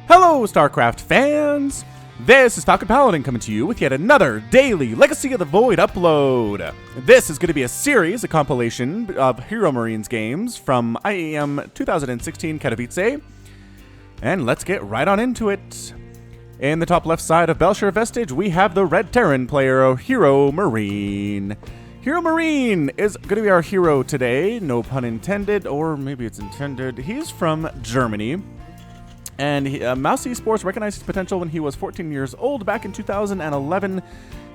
Hello, StarCraft fans! This is Falcon Paladin coming to you with yet another daily Legacy of the Void upload. This is going to be a series, a compilation of HeroMarine's games from IEM 2016 Katowice. And let's get right on into it. In the top left side of Belshire Vestige, we have the Red Terran player, HeroMarine. HeroMarine is going to be our hero today, no pun intended, or maybe it's intended. He's from Germany. And Mouse Esports recognized his potential when he was 14 years old back in 2011.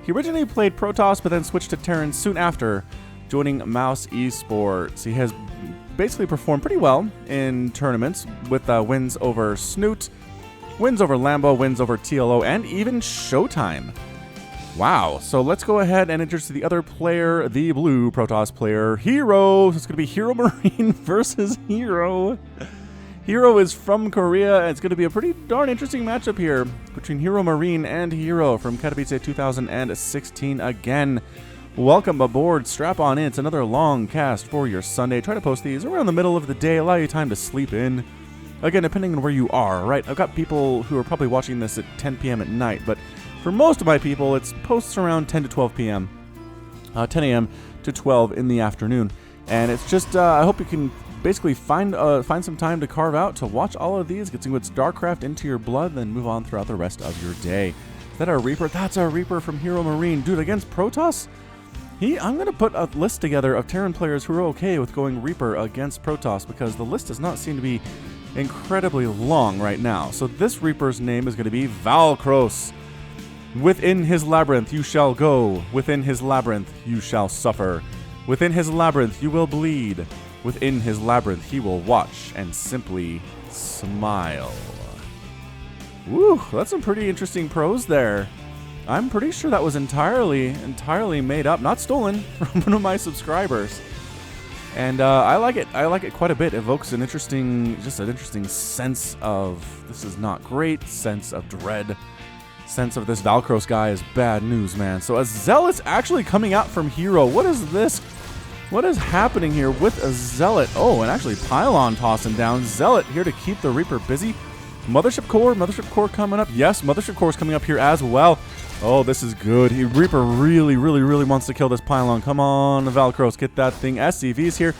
He originally played Protoss, but then switched to Terran soon after joining Mouse Esports. He has basically performed pretty well in tournaments with wins over Snute, wins over Lambo, wins over TLO, and even Showtime. Wow. So let's go ahead and introduce the other player, the blue Protoss player, Hero. So it's going to be HeroMarine versus Hero. Hero is from Korea, and it's going to be a pretty darn interesting matchup here between HeroMarine and Hero from Katowice 2016 again. Welcome aboard, strap on in, it's another long cast for your Sunday. Try to post these around the middle of the day, allow you time to sleep in. Again, depending on where you are, right? I've got people who are probably watching this at 10 p.m. at night, but for most of my people, it's posts around 10 to 12 p.m., 10 a.m. to 12 in the afternoon. And it's just, I hope you can basically find some time to carve out to watch all of these, get some good StarCraft into your blood, then move on throughout the rest of your day. Is that our Reaper? That's our Reaper from HeroMarine. Dude, against Protoss? I'm going to put a list together of Terran players who are okay with going Reaper against Protoss because the list does not seem to be incredibly long right now. So this Reaper's name is going to be Valkros. Within his labyrinth you shall go. Within his labyrinth you shall suffer. Within his labyrinth you will bleed. Within his labyrinth, he will watch and simply smile. Woo, that's some pretty interesting prose there. I'm pretty sure that was entirely made up, not stolen, from one of my subscribers. And I like it. I like it quite a bit. It evokes an interesting sense of this is not great, sense of dread, sense of this Valkros guy is bad news, man. So a Zealot's actually coming out from Hero. What is this? What is happening here with a Zealot? Oh, and actually Pylon tossing down. Zealot here to keep the Reaper busy. Mothership Core coming up. Yes, Mothership Core is coming up here as well. Oh, this is good. Reaper really wants to kill this Pylon. Come on, Valkros, get that thing. SCV's here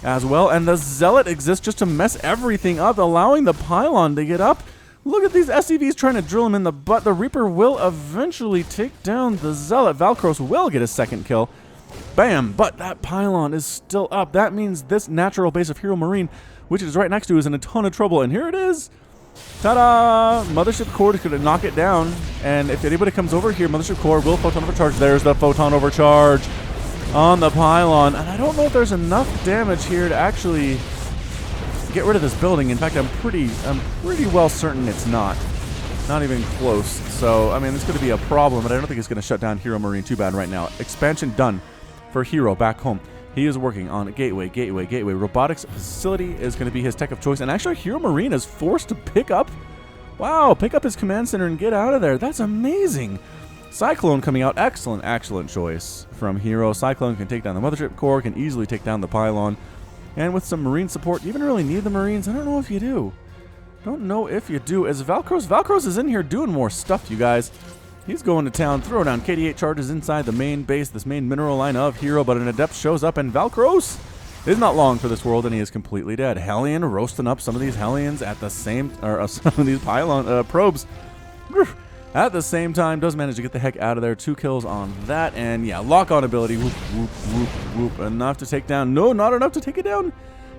as well. And the Zealot exists just to mess everything up, allowing the Pylon to get up. Look at these SCVs trying to drill him in the butt. The Reaper will eventually take down the Zealot. Valkros will get a second kill. Bam! But that Pylon is still up. That means this natural base of HeroMarine, which is right next to, is in a ton of trouble. And here it is. Ta-da! Mothership Core is going to knock it down. And if anybody comes over here, Mothership Core will Photon Overcharge. There's the Photon Overcharge on the Pylon. And I don't know if there's enough damage here to actually get rid of this building. In fact, I'm pretty well certain it's not. Not even close. So, I mean, it's going to be a problem, but I don't think it's going to shut down HeroMarine too bad right now. Expansion done for Hero back home. He is working on Gateway. Robotics facility is going to be his tech of choice. And actually, HeroMarine is forced to pick up his command center and get out of there. That's amazing. Cyclone coming out. Excellent choice from Hero. Cyclone can take down the Mothership Core, can easily take down the Pylon. And with some Marine support, do you even really need the Marines? I don't know if you do. As Valkros is in here doing more stuff, you guys. He's going to town, throw down KD8 charges inside the main base, this main mineral line of Hero, but an Adept shows up, and Valkros is not long for this world, and he is completely dead. Hellion roasting up some of these Hellions at the same, some of these Pylon probes. At the same time, does manage to get the heck out of there. 2 kills on that, and yeah, lock-on ability, whoop, enough to take down. No, not enough to take it down.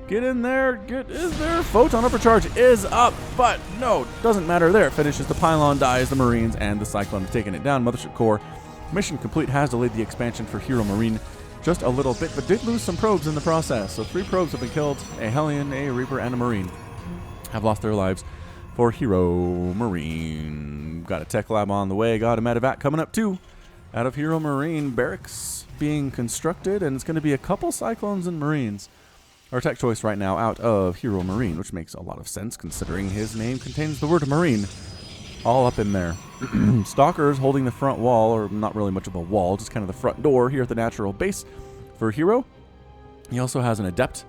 Get in there, is there? Photon Overcharge is up, but no, doesn't matter. There it finishes. The Pylon dies, the Marines, and the Cyclone have taken it down. Mothership Core, mission complete, has delayed the expansion for HeroMarine just a little bit, but did lose some probes in the process. So 3 probes have been killed. A Hellion, a Reaper, and a Marine have lost their lives for HeroMarine. Got a tech lab on the way, got a medevac coming up too. Out of HeroMarine, barracks being constructed, and it's going to be a couple Cyclones and Marines. Our tech choice right now out of HeroMarine, which makes a lot of sense considering his name contains the word Marine all up in there. Stalkers holding the front wall, or not really much of a wall, just kind of the front door here at the natural base for Hero. He also has an Adept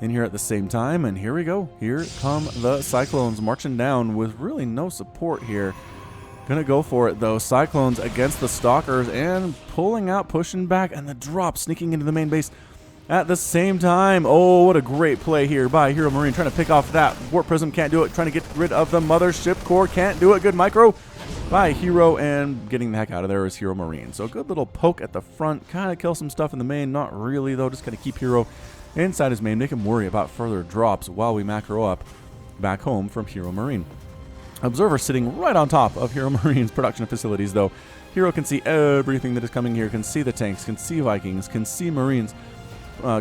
in here at the same time. And here we go. Here come the Cyclones marching down with really no support here. Gonna go for it though. Cyclones against the Stalkers and pulling out, pushing back, and the drop sneaking into the main base at the same time. Oh, what a great play here by HeroMarine, trying to pick off that Warp Prism. Can't do it. Trying to get rid of the Mothership Core. Can't do it. Good micro by Hero, and getting the heck out of there is HeroMarine. So a good little poke at the front. Kind of kill some stuff in the main. Not really though. Just gonna keep Hero inside his main. Make him worry about further drops while we macro up back home from HeroMarine. Observer sitting right on top of HeroMarine's production facilities, though. Hero can see everything that is coming here, can see the tanks, can see Vikings, can see Marines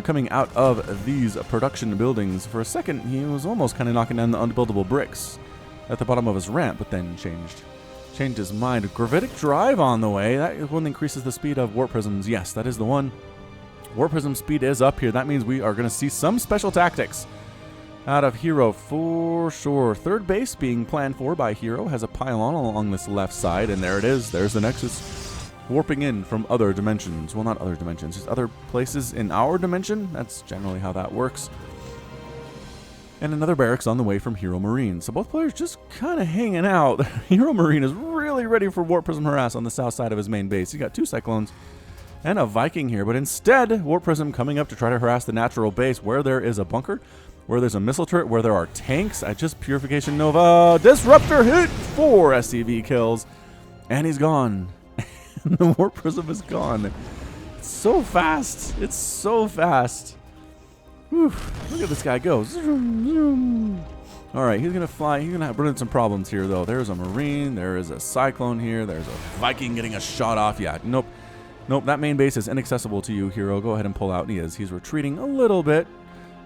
coming out of these production buildings. For a second, he was almost kind of knocking down the unbuildable bricks at the bottom of his ramp, but then changed his mind. Gravitic Drive on the way. That one increases the speed of Warp Prisms. Yes, that is the one. Warp Prism speed is up here. That means we are going to see some special tactics out of Hero for sure. Third base being planned for by Hero has a pylon along this left side, and there it is. There's the Nexus warping in from other dimensions. Well, not other dimensions, just other places in our dimension. That's generally how that works. And another barracks on the way from HeroMarine. So both players just kind of hanging out. HeroMarine is really ready for Warp Prism harass on the south side of his main base. He's got 2 Cyclones and a Viking here, but instead, Warp Prism coming up to try to harass the natural base where there is a bunker, where there's a missile turret, where there are tanks. I just Purification Nova. Disruptor hit 4 SCV kills. And he's gone. The Warp Prism is gone. It's so fast. It's so fast. Whew. Look at this guy go. Zoom, zoom. All right, he's going to fly. He's going to run into some problems here, though. There's a Marine. There is a Cyclone here. There's a Viking getting a shot off. Yeah, nope. Nope, that main base is inaccessible to you, Hero. Go ahead and pull out. And he's retreating a little bit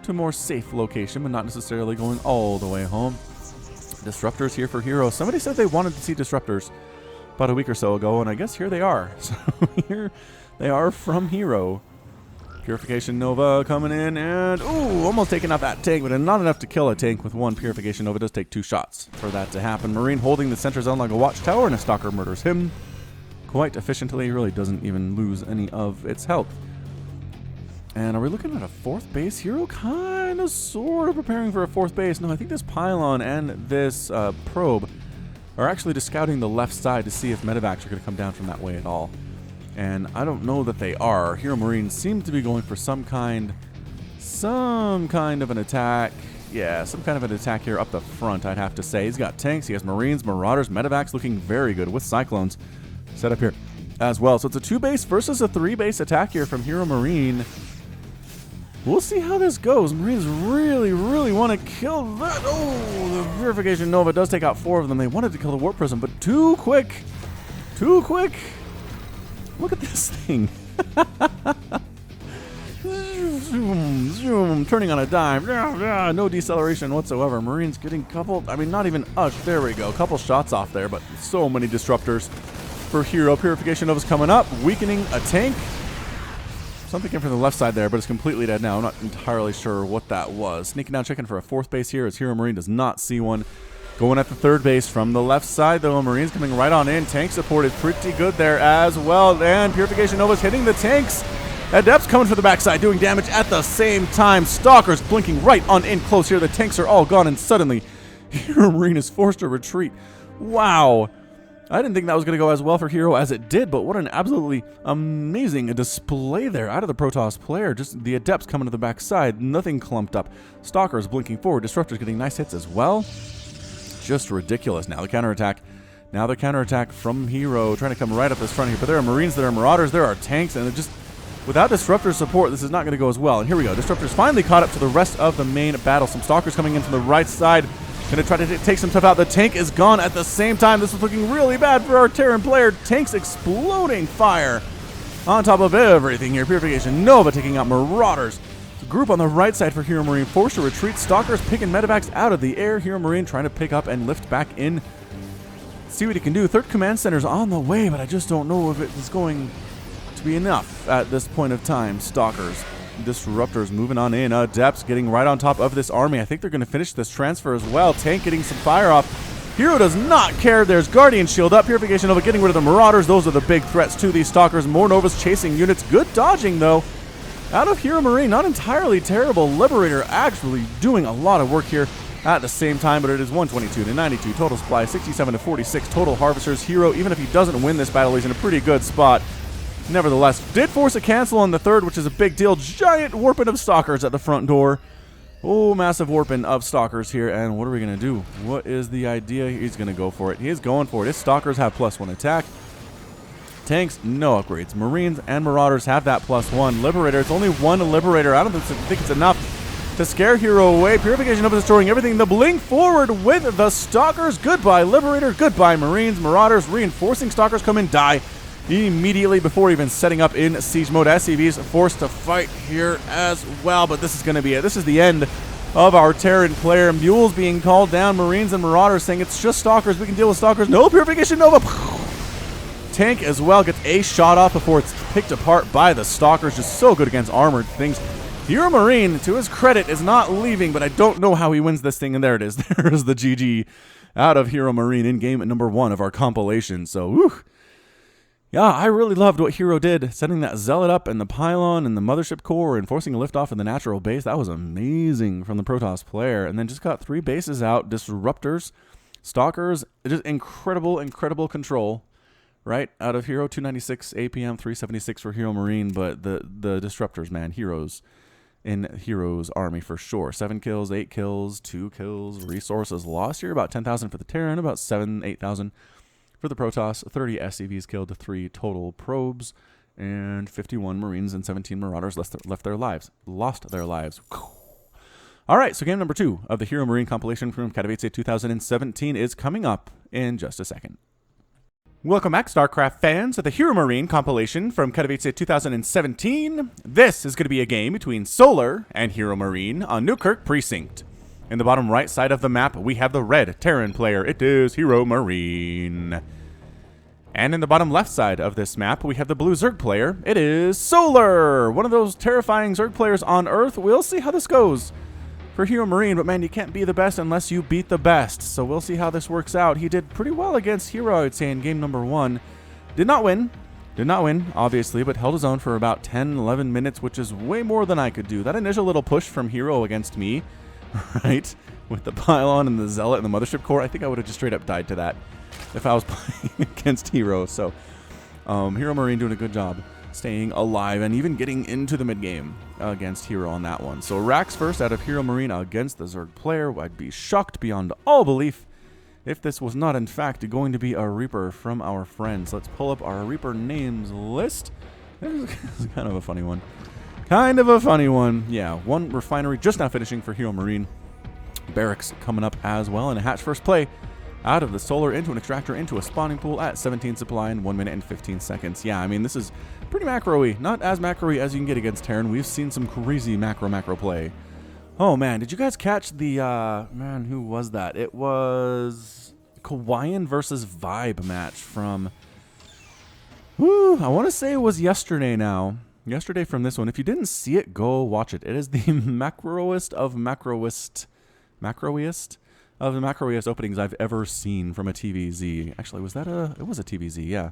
to a more safe location, but not necessarily going all the way home. Disruptors here for Hero. Somebody said they wanted to see disruptors about a week or so ago, and I guess here they are. So here they are from Hero. Purification Nova coming in, and ooh, almost taking out that tank, but not enough to kill a tank with 1 Purification Nova. It does take 2 shots for that to happen. Marine holding the center zone like a watchtower, and a Stalker murders him quite efficiently. He really doesn't even lose any of its health. And are we looking at a 4th base? Hero kind of sort of preparing for a 4th base. No, I think this pylon and this probe are actually just scouting the left side to see if medevacs are going to come down from that way at all. And I don't know that they are. HeroMarine seems to be going for some kind of an attack. Yeah, some kind of an attack here up the front, I'd have to say. He's got tanks, he has Marines, Marauders, medevacs looking very good with Cyclones set up here as well. So it's a 2-base versus a 3-base attack here from HeroMarine. We'll see how this goes. Marines really, really want to kill that. Oh, the Purification Nova does take out 4 of them. They wanted to kill the Warp Prism, but too quick. Too quick. Look at this thing. Zoom, zoom, turning on a dime. No deceleration whatsoever. Marines getting not even there we go. Couple shots off there, but so many disruptors for Hero. Purification Nova's coming up, weakening a tank. Something came from the left side there, but it's completely dead now. I'm not entirely sure what that was. Sneaking down, checking for a 4th base here as HeroMarine does not see one. Going at the 3rd base from the left side, though. Marines coming right on in. Tank support is pretty good there as well. And Purification Nova's hitting the tanks. Adepts coming for the backside, doing damage at the same time. Stalkers blinking right on in close here. The tanks are all gone, and suddenly HeroMarine is forced to retreat. Wow. I didn't think that was going to go as well for Hero as it did, but what an absolutely amazing display there out of the Protoss player. Just the Adepts coming to the backside, nothing clumped up. Stalkers blinking forward, Disruptors getting nice hits as well. Just ridiculous. Now the counterattack from Hero, trying to come right up this front here. But there are Marines, there are Marauders, there are tanks, and it just, without Disruptor support, this is not going to go as well. And here we go. Disruptors finally caught up to the rest of the main battle. Some Stalkers coming in from the right side. Going to try to take some stuff out. The tank is gone at the same time. This is looking really bad for our Terran player. Tanks exploding fire on top of everything here. Purification Nova taking out Marauders. The group on the right side for HeroMarine forced to retreat. Stalkers picking medevacs out of the air. HeroMarine trying to pick up and lift back in. See what he can do. 3rd Command Center's on the way, but I just don't know if it is going to be enough at this point of time. Stalkers. Disruptors moving on in. Adepts getting right on top of this army. I think they're going to finish this transfer as well. Tank getting some fire off. Hero does not care. There's Guardian Shield up. Purification Nova getting rid of the Marauders. Those are the big threats to these Stalkers. More Novas chasing units. Good dodging, though, out of HeroMarine. Not entirely terrible. Liberator actually doing a lot of work here at the same time, but it is 122 to 92 total supply, 67 to 46 total harvesters. Hero, even if he doesn't win this battle, he's in a pretty good spot. Nevertheless, did force a cancel on the third, which is a big deal. Giant warping of stalkers at the front door. Oh, massive warping of stalkers here. And what are we going to do? What is the idea? He's going to go for it. He is going for it. His stalkers have +1 attack. Tanks, no upgrades. Marines and Marauders have that +1. Liberator, it's only one Liberator. I don't think it's enough to scare Hero away. Purification up is destroying everything. The blink forward with the stalkers. Goodbye, Liberator. Goodbye, Marines. Marauders reinforcing stalkers come in, die immediately before even setting up in siege mode. SCVs forced to fight here as well, but this is going to be it. This is the end of our Terran player. Mules being called down. Marines and Marauders saying it's just stalkers. We can deal with stalkers. No Purification Nova. Tank as well gets a shot off before it's picked apart by the stalkers. Just so good against armored things. HeroMarine, to his credit, is not leaving, but I don't know how he wins this thing. And there it is. There's the GG out of HeroMarine in game number 1 of our compilation. So, whew. Yeah, I really loved what Hero did, setting that Zealot up and the Pylon and the Mothership Core and forcing a liftoff in the natural base. That was amazing from the Protoss player. And then just got 3 bases out, Disruptors, Stalkers, just incredible, incredible control, right? Out of Hero, 296 APM, 376 for HeroMarine, but the Disruptors, man, heroes in Hero's army for sure. 7 kills, 8 kills, 2 kills, resources lost here, about 10,000 for the Terran, about 8,000 for the Protoss, 30 SCVs killed, 3 total probes, and 51 Marines and 17 Marauders lost their lives. All right, so game number 2 of the HeroMarine compilation from Katowice 2017 is coming up in just a second. Welcome back, StarCraft fans, to the HeroMarine compilation from Katowice 2017. This is going to be a game between Solar and HeroMarine on Newkirk Precinct. In the bottom right side of the map, we have the red Terran player. It is HeroMarine. And in the bottom left side of this map, we have the blue Zerg player. It is Solar, one of those terrifying Zerg players on Earth. We'll see how this goes for HeroMarine, but man, you can't be the best unless you beat the best. So we'll see how this works out. He did pretty well against Hero, I would say, in game number 1. Did not win, obviously, but held his own for about 10, 11 minutes, which is way more than I could do. That initial little push from Hero against me, right, with the Pylon and the Zealot and the Mothership Core, I think I would have just straight up died to that if I was playing against Hero. So HeroMarine doing a good job staying alive and even getting into the mid-game against Hero on that one. So Rax first out of HeroMarine against the Zerg player. I'd be shocked beyond all belief if this was not in fact going to be a Reaper from our friends. Let's pull up our Reaper names list. This is kind of a funny one. Yeah, 1 refinery just now finishing for HeroMarine. Barracks coming up as well, and a hatch first play out of the Solar into an extractor into a spawning pool at 17 supply in 1 minute and 15 seconds. Yeah, I mean, this is pretty macro-y. Not as macro-y as you can get against Terran. We've seen some crazy macro play. Oh, man, did you guys catch the, man, who was that? It was ByuN versus Vibe match from, I want to say it was yesterday now. Yesterday from this one. If you didn't see it, go watch it. It is the macroist of the macroiest openings I've ever seen from a TVZ. Actually, was that it was a TVZ, yeah.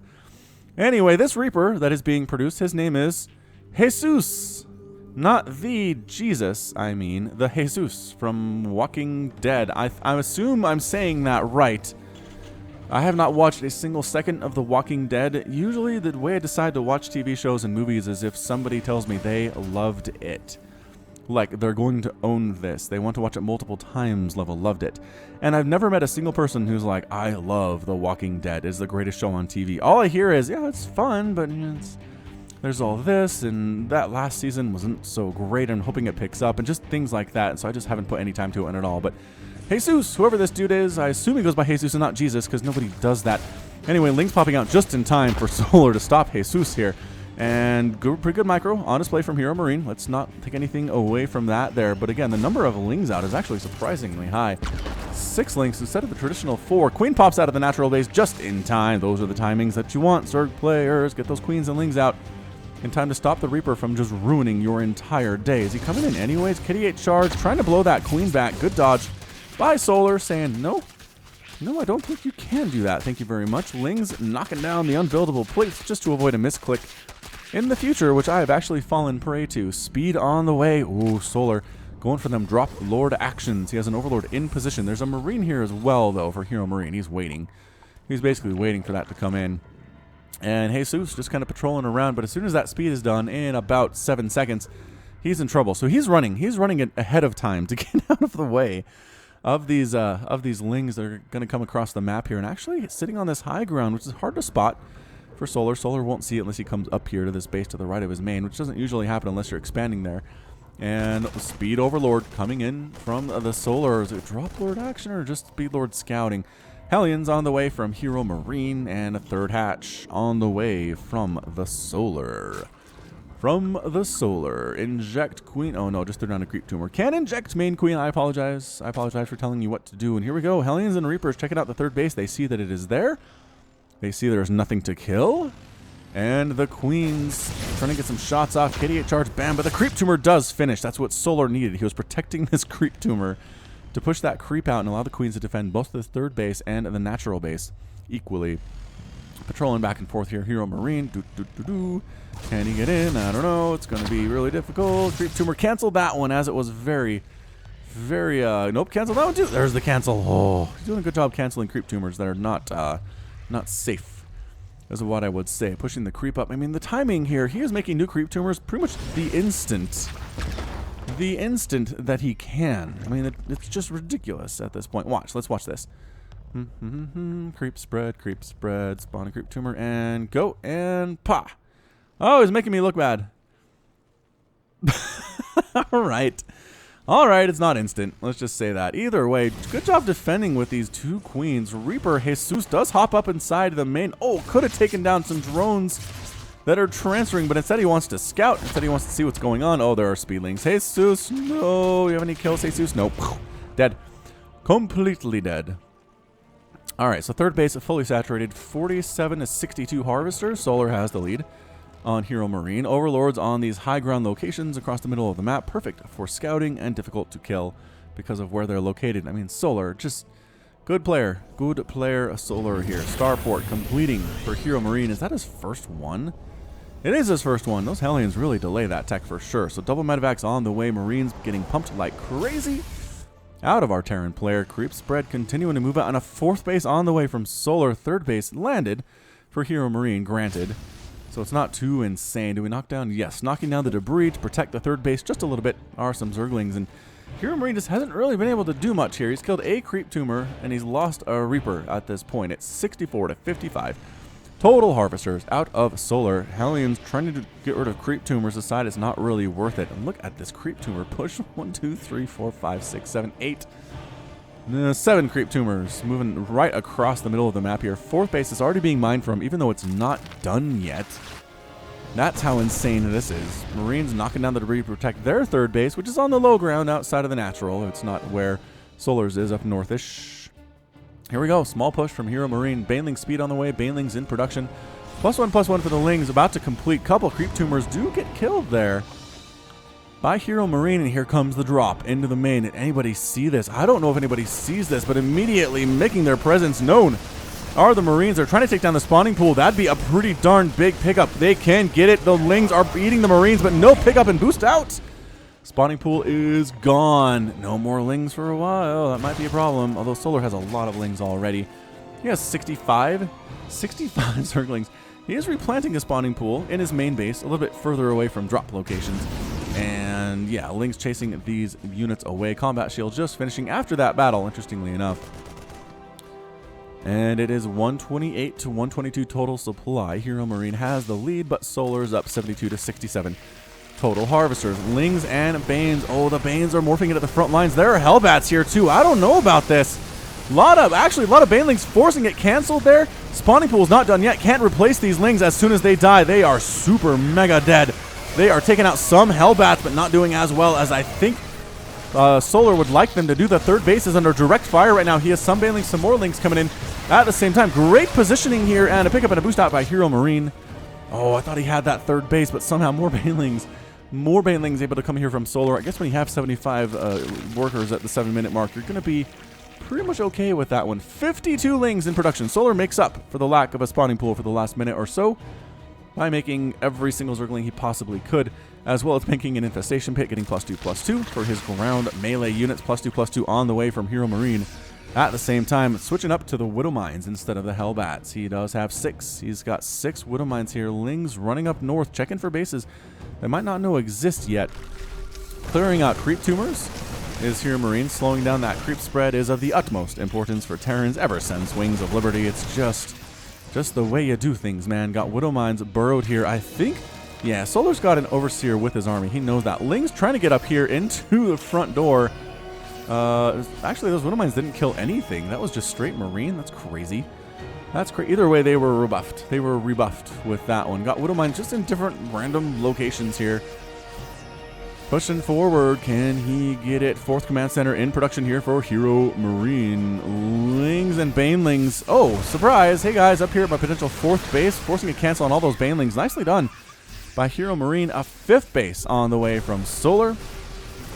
Anyway, this Reaper that is being produced, his name is Jesus. Not the Jesus, I mean, the Jesus from Walking Dead. I assume I'm saying that right. I have not watched a single second of The Walking Dead. Usually the way I decide to watch TV shows and movies is if somebody tells me they loved it. Like, they're going to own this. They want to watch it multiple times level loved it. And I've never met a single person who's like, I love The Walking Dead. It's the greatest show on TV. All I hear is, yeah, it's fun, but there's all this, and that last season wasn't so great. I'm hoping it picks up, and just things like that. So I just haven't put any time to it at all. But Jesus, whoever this dude is, I assume he goes by Jesus and not Jesus, because nobody does that. Anyway, Link's popping out just in time for Solar to stop Jesus here. And pretty good micro on display from HeroMarine. Let's not take anything away from that there. But again, the number of Lings out is actually surprisingly high. 6 Lings instead of the traditional 4. Queen pops out of the natural base just in time. Those are the timings that you want, Zerg players. Get those Queens and Lings out in time to stop the Reaper from just ruining your entire day. Is he coming in anyways? Kitty 8 charge, trying to blow that Queen back. Good dodge by Solar, saying no, I don't think you can do that. Thank you very much. Lings knocking down the unbuildable plates just to avoid a misclick in the future, which I have actually fallen prey to. Speed on the way. Ooh, Solar going for them drop Lord actions. He has an Overlord in position. There's a Marine here as well, though, for HeroMarine. He's waiting. He's basically waiting for that to come in. And Jesus just kind of patrolling around, but as soon as that speed is done, in about 7 seconds, he's in trouble. So he's running. He's running it ahead of time to get out of the way of these lings that are going to come across the map here. And actually sitting on this high ground, which is hard to spot for Solar. Solar won't see it unless he comes up here to this base to the right of his main, which doesn't usually happen unless you're expanding there. And Speed Overlord coming in from the Solar. Is it Drop Lord action or just Speed Lord scouting? Hellions on the way from HeroMarine, and a third hatch on the way from the Solar. From the Solar, inject Queen. Oh no, just throw down a creep tumor. Can inject main Queen. I apologize. I apologize for telling you what to do. And here we go. Hellions and Reapers checking out the third base. They see that it is there. They see there's nothing to kill. And the Queen's trying to get some shots off. KD8 charge, bam. But the creep tumor does finish. That's what Solar needed. He was protecting this creep tumor to push that creep out and allow the Queens to defend both the third base and the natural base equally. Patrolling back and forth here. HeroMarine. Can he get in? I don't know. It's going to be really difficult. Creep tumor canceled that one, as it was very, nope, canceled that one too. There's the cancel. Oh, he's doing a good job canceling creep tumors that are not safe, is what I would say. Pushing the creep up. I mean, the timing here, he is making new creep tumors pretty much the instant that he can. I mean, it's just ridiculous at this point. Watch. Let's watch this. Creep spread, spawn a creep tumor, and go, and pa. Oh, he's making me look bad. All right, it's not instant. Let's just say that. Either way, good job defending with these two Queens. Reaper Jesus does hop up inside the main. Oh, could have taken down some drones that are transferring, but instead he wants to scout. Instead he wants to see what's going on. Oh, there are speedlings. Jesus, no. You have any kills, Jesus? Nope. Dead. Completely dead. All right, so third base fully saturated. 47 to 62 harvesters. Solar has the lead on HeroMarine. Overlords on these high ground locations across the middle of the map. Perfect for scouting and difficult to kill because of where they're located. I mean, Solar, just good player. Good player, Solar here. Starport completing for HeroMarine. Is that his first one? It is his first one. Those Hellions really delay that tech for sure. So double medevacs on the way. Marines getting pumped like crazy out of our Terran player. Creep spread continuing to move out, on a fourth base on the way from Solar. Third base landed for HeroMarine, granted. So it's not too insane. Do we knock down? Yes. Knocking down the debris to protect the third base just a little bit are some Zerglings. And HeroMarine just hasn't really been able to do much here. He's killed a creep tumor, and he's lost a Reaper at this point. It's 64 to 55. Total harvesters out of Solar. Hellions trying to get rid of creep tumors aside, it's not really worth it. And look at this creep tumor push. 1, 2, 3, 4, 5, 6, 7, 8. 7 creep tumors moving right across the middle of the map here. Fourth base is already being mined from, even though it's not done yet. That's how insane this is. Marines knocking down the debris to protect their third base, which is on the low ground outside of the natural. It's not where Solar's is, up northish. Here we go. Small push from HeroMarine. Baneling speed on the way. Banelings in production. +1/+1 for the Lings. About to complete. Couple creep tumors do get killed there by HeroMarine, and here comes the drop into the main. Did anybody see this? I don't know if anybody sees this, but immediately making their presence known are the Marines. They're trying to take down the spawning pool. That'd be a pretty darn big pickup. They can get it. The Lings are eating the Marines, but no pickup and boost out. Spawning pool is gone. No more Lings for a while. That might be a problem, although Solar has a lot of Lings already. He has 65 Zerglings. He is replanting a spawning pool in his main base, a little bit further away from drop locations. And yeah, Lings chasing these units away. Combat shield just finishing after that battle, interestingly enough. And it is 128 to 122 total supply. HeroMarine has the lead, but Solar's up 72 to 67. Total harvesters, Lings and Banes. Oh, the Banes are morphing into the front lines. There are Hellbats here too. I don't know about this. Actually, a lot of Banelings forcing it canceled there. Spawning pool is not done yet. Can't replace these Lings as soon as they die. They are super mega dead. They are taking out some Hellbats, but not doing as well as I think Solar would like them to do. The third base is under direct fire right now. He has some Banelings, some more Lings coming in at the same time. Great positioning here, and a pickup and a boost out by HeroMarine. Oh, I thought he had that third base, but somehow more Banelings able to come here from Solar. I guess when you have 75 workers at the 7-minute mark, you're going to be pretty much okay with that one. 52 Lings in production. Solar makes up for the lack of a spawning pool for the last minute or so. by making every single Zergling he possibly could, as well as making an infestation pit, getting +2/+2 for his ground melee units, +2/+2 on the way from HeroMarine. At the same time, switching up to the Widow Mines instead of the Hellbats. He does have 6. He's got 6 Widow Mines here. Lings running up north, checking for bases they might not know exist yet. Clearing out creep tumors is HeroMarine. Slowing down that creep spread is of the utmost importance for Terrans ever since Wings of Liberty. It's just the way you do things, man. Got Widow Mines burrowed here. I think, yeah, Solar's got an Overseer with his army. He knows that. Ling's trying to get up here into the front door. Actually, those Widow Mines didn't kill anything. That was just straight Marine. That's crazy. That's crazy. Either way, they were rebuffed. They were rebuffed with that one. Got Widow Mines just in different random locations here. Pushing forward. Can he get it? 4th Command Center in production here for HeroMarine. Lings and Banelings. Oh, surprise. Hey, guys, up here at my potential 4th base. Forcing a cancel on all those Banelings. Nicely done by HeroMarine. A 5th base on the way from Solar.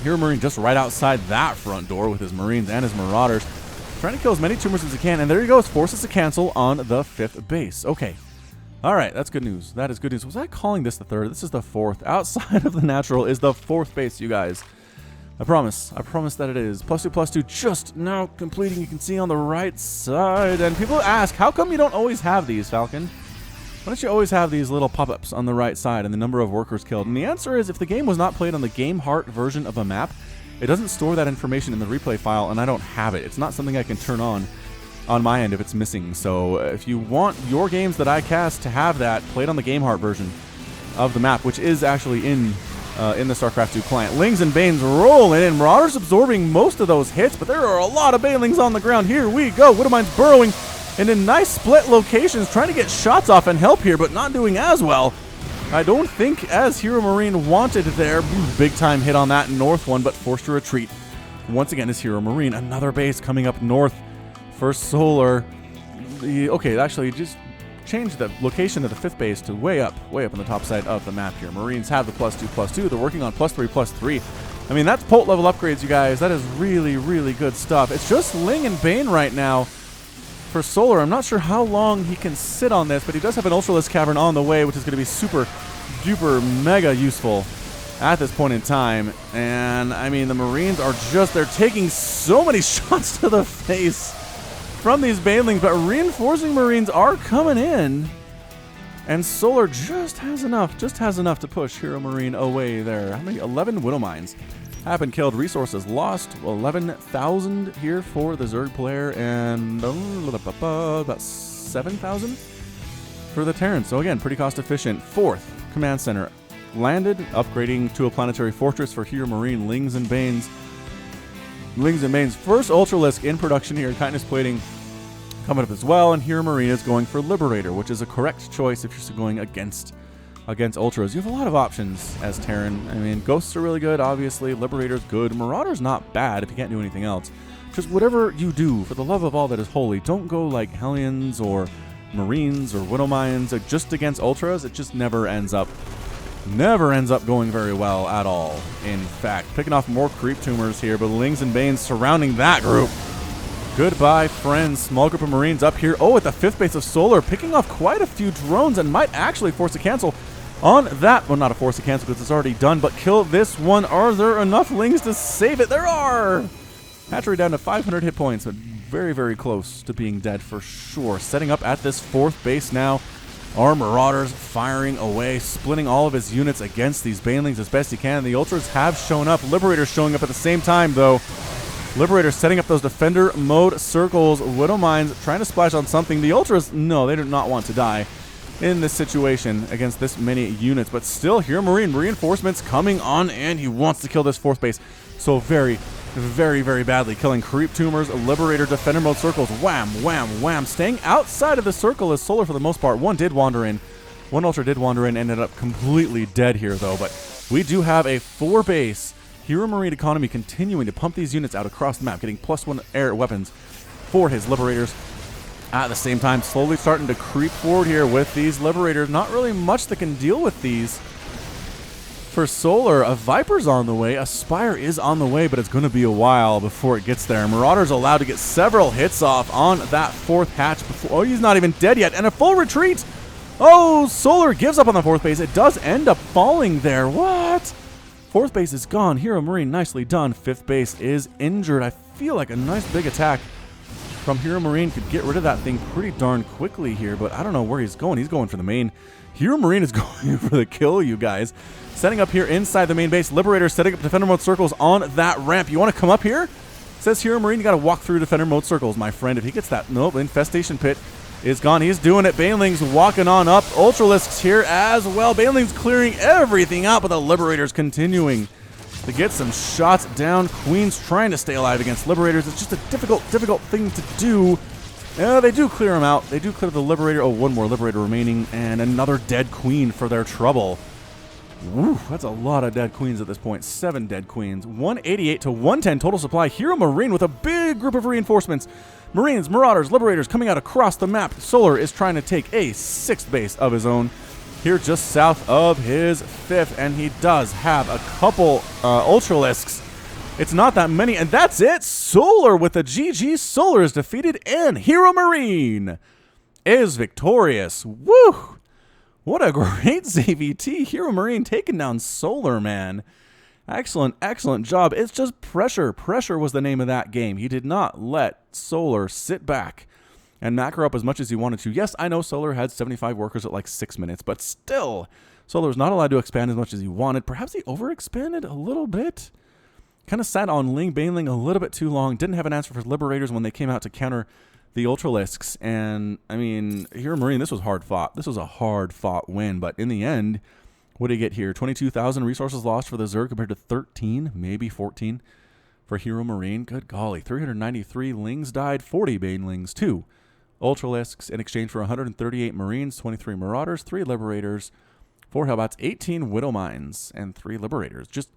HeroMarine just right outside that front door with his Marines and his Marauders. Trying to kill as many tumors as he can. And there he goes. Forces a cancel on the 5th base. Okay. All right. That's good news. That is good news. Was I calling this the 3rd? This is the 4th. Outside of the natural is the 4th base, you guys. I promise. I promise that it is. +2/+2 just now completing. You can see on the right side. And people ask, how come you don't always have these, Falcon? Why don't you always have these little pop-ups on the right side and the number of workers killed? And the answer is, if the game was not played on the Game Heart version of a map, it doesn't store that information in the replay file, and I don't have it. It's not something I can turn on my end if it's missing. So if you want your games that I cast to have that played on the Game Heart version of the map, which is actually in the StarCraft 2 client. Lings and Banes rolling in. Marauders absorbing most of those hits, but there are a lot of Banelings on the ground. Here we go. Widow Mines burrowing. And in nice split locations, trying to get shots off and help here, but not doing as well. I don't think as HeroMarine wanted there. Big time hit on that north one, but forced to retreat. Once again is HeroMarine. Another base coming up north for Solar. Okay, actually just changed the location of the 5th base to way up on the top side of the map here. Marines have the +2/+2. They're working on +3/+3. I mean, that's Polt level upgrades, you guys. That is really, really good stuff. It's just Ling and Bane right now for Solar. I'm not sure how long he can sit on this, but he does have an Ultralisk Cavern on the way, which is going to be super duper mega useful at this point in time. And I mean, the Marines are they're taking so many shots to the face from these Banelings, but reinforcing Marines are coming in, and Solar just has enough to push HeroMarine away there. How many? 11 Widow Mines have been killed. Resources lost 11,000 here for the Zerg player, and about 7,000 for the Terrans. So again, pretty cost efficient. 4th Command Center landed, upgrading to a planetary fortress for HeroMarine. Lings and Banes. First Ultralisk in production here. Kindness Plating coming up as well, and HeroMarine is going for Liberator, which is a correct choice if you're going against Ultras. You have a lot of options as Terran. I mean, Ghosts are really good, obviously. Liberator's good. Marauder's not bad if you can't do anything else. Just whatever you do, for the love of all that is holy, don't go like Hellions or Marines or Widow Mines. Just against Ultras, it just never ends up going very well at all. In fact, picking off more creep tumors here, but Lings and Banes surrounding that group. Goodbye, friends. Small group of Marines up here. Oh, at the 5th base of Solar, picking off quite a few drones and might actually force a cancel on that. Well, not a force a cancel because it's already done, but kill this one. Are there enough Lings to save it? There are! Hatchery down to 500 hit points, but very, very close to being dead for sure. Setting up at this 4th base now. Our Marauders firing away, splitting all of his units against these Banelings as best he can. The Ultras have shown up. Liberator's showing up at the same time, though. Liberator setting up those defender mode circles. Widow Mines trying to splash on something. The Ultras, no, they do not want to die in this situation against this many units. But still, HeroMarine reinforcements coming on, and he wants to kill this 4th base. So very, very, very badly. Killing creep tumors, Liberator, defender mode circles. Wham, wham, wham. Staying outside of the circle is Solar for the most part. One did wander in. One Ultra did wander in, ended up completely dead here, though. But we do have a 4-base HeroMarine economy continuing to pump these units out across the map, getting +1 air weapons for his Liberators. At the same time, slowly starting to creep forward here with these Liberators. Not really much that can deal with these. For Solar, a Viper's on the way, a Spire is on the way, but it's going to be a while before it gets there. Marauder's allowed to get several hits off on that 4th hatch before. Oh, he's not even dead yet, and a full retreat Oh, Solar gives up on the 4th base. It does end up falling there. What? 4th base is gone. HeroMarine, nicely done. 5th base is injured. I feel like a nice big attack from HeroMarine could get rid of that thing pretty darn quickly here, but I don't know where he's going. He's going for the main. HeroMarine is going for the kill, you guys. Setting up here inside the main base. Liberator setting up defender mode circles on that ramp. You want to come up here? Says HeroMarine, you got to walk through defender mode circles, my friend. If he gets that, nope, Infestation Pit is gone. He's doing it. Baneling's walking on up. Ultralisks here as well. Baneling's clearing everything out, but the Liberator's continuing to get some shots down. Queen's trying to stay alive against Liberators. It's just a difficult thing to do. They do clear him out. They do clear the Liberator. Oh, one more Liberator remaining, and another dead Queen for their trouble. Woo, that's a lot of dead Queens at this point. 7 dead Queens. 188 to 110 total supply. HeroMarine with a big group of reinforcements. Marines, Marauders, Liberators coming out across the map. Solar is trying to take a 6th base of his own here just south of his 5th, and he does have a couple Ultralisks. It's not that many, and that's it. Solar with a GG. Solar is defeated, and HeroMarine is victorious. Woo! What a great ZVT. HeroMarine taking down Solar, man. Excellent, excellent job. It's just pressure. Pressure was the name of that game. He did not let Solar sit back and macro up as much as he wanted to. Yes, I know Solar had 75 workers at like 6 minutes, but still, Solar was not allowed to expand as much as he wanted. Perhaps he overexpanded a little bit. Kind of sat on Baneling a little bit too long. Didn't have an answer for Liberators when they came out to counter the Ultralisks. And, I mean, HeroMarine, this was hard fought. This was a hard fought win, but in the end, what did he get here? 22,000 resources lost for the Zerg compared to 13, maybe 14 for HeroMarine. Good golly. 393 Lings died, 40 Banelings, 2 Ultralisks in exchange for 138 Marines, 23 Marauders, 3 Liberators, 4 Hellbots, 18 Widow Mines, and 3 Liberators. Just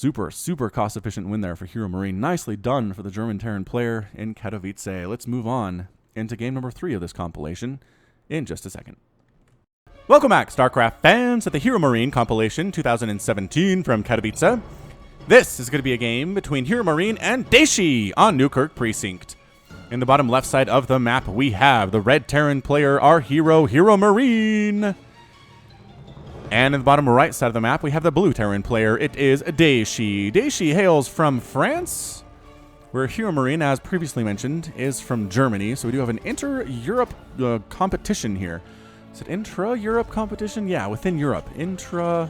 super cost efficient win there for HeroMarine. Nicely done for the German Terran player in Katowice. Let's move on into game number 3 of this compilation in just a second. Welcome back, StarCraft fans, at the HeroMarine compilation 2017 from Katowice. This is going to be a game between HeroMarine and Daishi on Newkirk Precinct. In the bottom left side of the map, we have the red Terran player, our hero, HeroMarine. And in the bottom right side of the map, we have the blue Terran player. It is Daishi. Daishi hails from France, where HeroMarine, as previously mentioned, is from Germany. So we do have an inter-Europe competition here. Is it intra-Europe competition? Yeah, within Europe. Intramurals.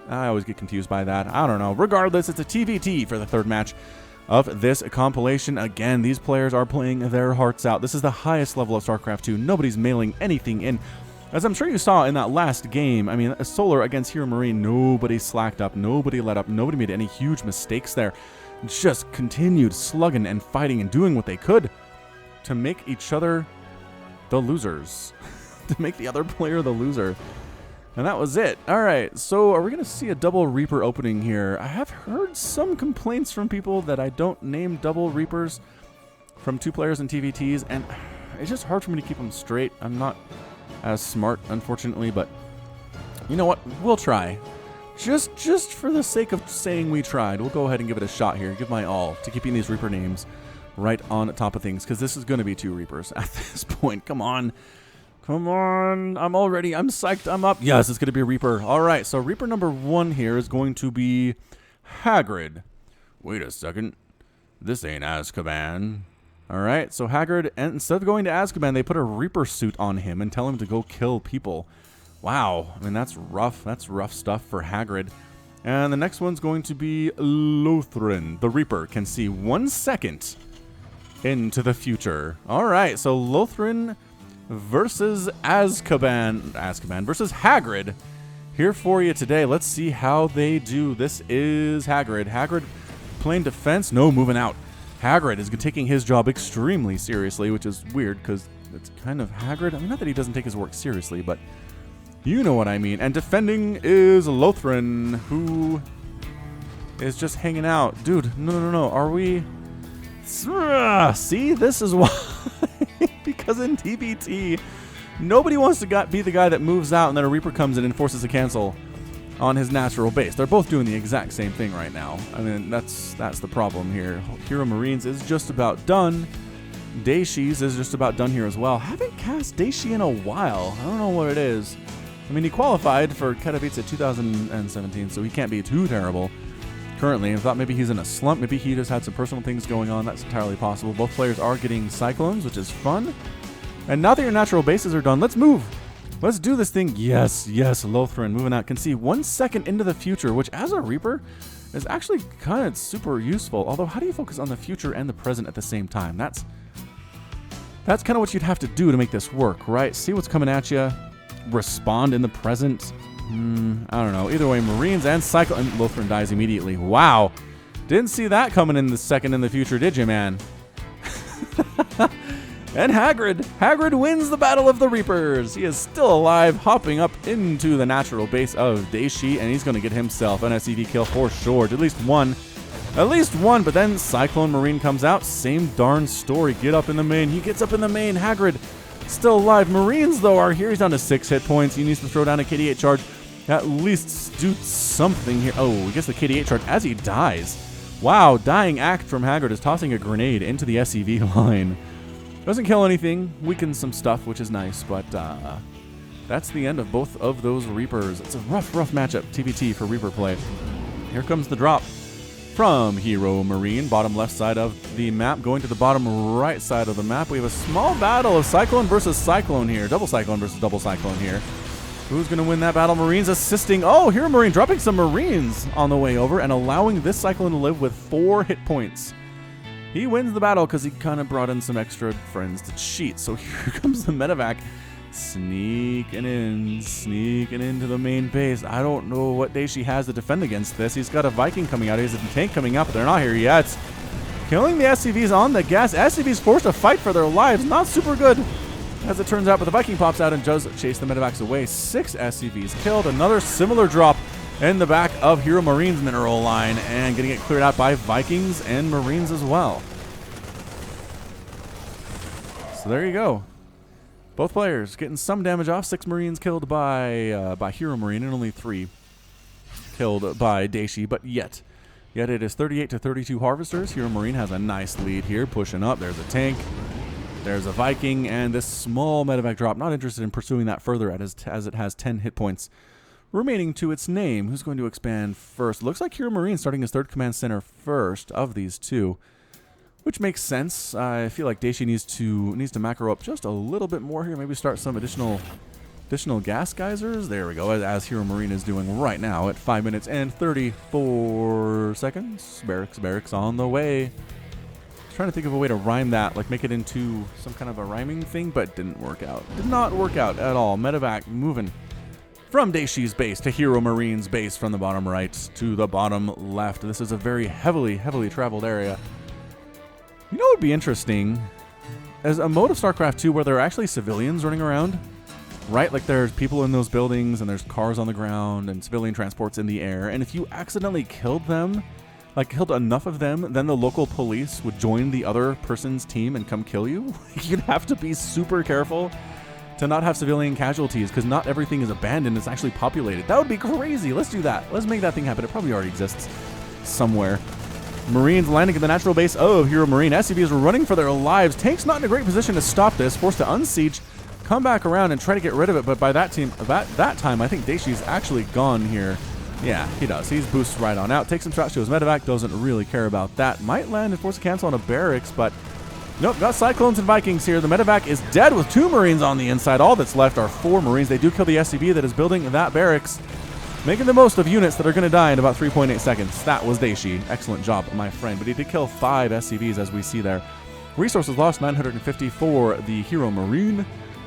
I always get confused by that. I don't know. Regardless, it's a TVT for the 3rd match of this compilation. Again, these players are playing their hearts out. This is the highest level of StarCraft 2. Nobody's mailing anything in. As I'm sure you saw in that last game, I mean, Solar against HeroMarine, nobody slacked up, nobody let up, nobody made any huge mistakes there. Just continued slugging and fighting and doing what they could to make each other the losers. To make the other player the loser. And that was it. Alright, so are we going to see a double Reaper opening here? I have heard some complaints from people that I don't name double Reapers from 2 players in TVTs, and it's just hard for me to keep them straight. I'm not as smart, unfortunately, but you know what? We'll try. Just for the sake of saying we tried, we'll go ahead and give it a shot here. Give my all to keeping these Reaper names right on top of things, because this is going to be 2 Reapers at this point. Come on. Come on. I'm psyched. I'm up. Yes, it's going to be a Reaper. All right, so Reaper number 1 here is going to be Hagrid. Wait a second. This ain't Azkaban. All right, so Hagrid, and instead of going to Azkaban, they put a Reaper suit on him and tell him to go kill people. Wow. I mean, that's rough. That's rough stuff for Hagrid. And the next one's going to be Lothrin. The Reaper can see 1 second into the future. All right, so Lothrin versus Azkaban versus Hagrid here for you today. Let's see how they do. This is Hagrid. Hagrid playing defense, no moving out. Hagrid is taking his job extremely seriously, which is weird because it's kind of Hagrid. I mean, not that he doesn't take his work seriously, but you know what I mean. And defending is Lothrin, who is just hanging out. Dude, no. Are we... See, this is why. Because in TBT, nobody wants to be the guy that moves out and then a Reaper comes in and forces a cancel on his natural base. They're both doing the exact same thing right now. I mean, that's the problem here. HeroMarines is just about done. Daishi's is just about done here as well. Haven't cast Daishi in a while. I don't know what it is. I mean, he qualified for Katowice 2017, so he can't be too terrible currently. I thought maybe he's in a slump. Maybe he just had some personal things going on. That's entirely possible. Both players are getting Cyclones, which is fun. And now that your natural bases are done, let's move. Let's do this thing. Yes, yes, Lothran moving out. Can see 1 second into the future, which as a Reaper is actually kind of super useful. Although, how do you focus on the future and the present at the same time? That's kind of what you'd have to do to make this work, right? See what's coming at you. Respond in the present. I don't know. Either way, Marines and Cycle... And Lothran dies immediately. Wow. Didn't see that coming in the second in the future, did you, man? And Hagrid. Hagrid wins the Battle of the Reapers. He is still alive, hopping up into the natural base of Daishi, and he's going to get himself an SCV kill for sure. At least one. At least one, but then Cyclone Marine comes out. Same darn story. Get up in the main. He gets up in the main. Hagrid still alive. Marines, though, are here. He's down to 6 hit points. He needs to throw down a KD8 charge. At least do something here. Oh, he gets the KD8 charge as he dies. Wow, dying act from Hagrid is tossing a grenade into the SCV line. Doesn't kill anything. Weakens some stuff, which is nice, but that's the end of both of those Reapers. It's a rough matchup, TBT, for Reaper play. Here comes the drop from HeroMarine, bottom left side of the map, going to the bottom right side of the map. We have a small battle of Cyclone versus Cyclone here. Double Cyclone versus double Cyclone here. Who's going to win that battle? Marines assisting. Oh, HeroMarine dropping some Marines on the way over and allowing this Cyclone to live with 4 hit points. He wins the battle because he kind of brought in some extra friends to cheat. So here comes the medevac sneaking into the main base. I don't know what Daishi has to defend against this. He's got a Viking coming out. He has a tank coming out, but they're not here yet. Killing the SCVs on the gas. SCVs forced to fight for their lives. Not super good, as it turns out, but the Viking pops out and does chase the medevacs away. 6 SCVs killed. Another similar drop in the back of HeroMarine's mineral line, and getting it cleared out by Vikings and Marines as well. So there you go. Both players getting some damage off. 6 Marines killed by HeroMarine and only 3 killed by Daishi, but yet it is 38 to 32 Harvesters. HeroMarine has a nice lead here, pushing up. There's a tank. There's a Viking, and this small medevac drop. Not interested in pursuing that further as it has 10 hit points remaining to its name. Who's going to expand first? Looks like HeroMarine starting his 3rd command center first of these 2, which makes sense. I feel like Daishi needs to macro up just a little bit more here. Maybe start some additional gas geysers. There we go, as HeroMarine is doing right now at 5 minutes and 34 seconds. Barracks on the way. Trying to think of a way to rhyme that, like make it into some kind of a rhyming thing, but didn't work out. Did not work out at all. Medevac moving from Daishi's base to HeroMarine's base from the bottom right to the bottom left. This is a very heavily traveled area. You know what would be interesting? As a mode of StarCraft 2 where there are actually civilians running around, right? Like there's people in those buildings and there's cars on the ground and civilian transports in the air. And if you accidentally killed them, like killed enough of them, then the local police would join the other person's team and come kill you. You'd have to be super careful to not have civilian casualties because not everything is abandoned. It's actually populated. That would be crazy. Let's do that. Let's make that thing happen. It probably already exists somewhere. Marines landing in the natural base of HeroMarine. SCVs are running for their lives. Tank's not in a great position to stop this. Forced to unsiege, come back around and try to get rid of it. But by that time, I think Daishi's actually gone here. Yeah, he does. He's boosted right on out. Takes some shots to his medevac. Doesn't really care about that. Might land and force a cancel on a barracks, but nope. Got Cyclones and Vikings here. The medevac is dead with 2 Marines on the inside. All that's left are 4 Marines. They do kill the SCV that is building that barracks, making the most of units that are going to die in about 3.8 seconds. That was Daishi. Excellent job, my friend. But he did kill 5 SCVs, as we see there. Resources lost 950 for the HeroMarine.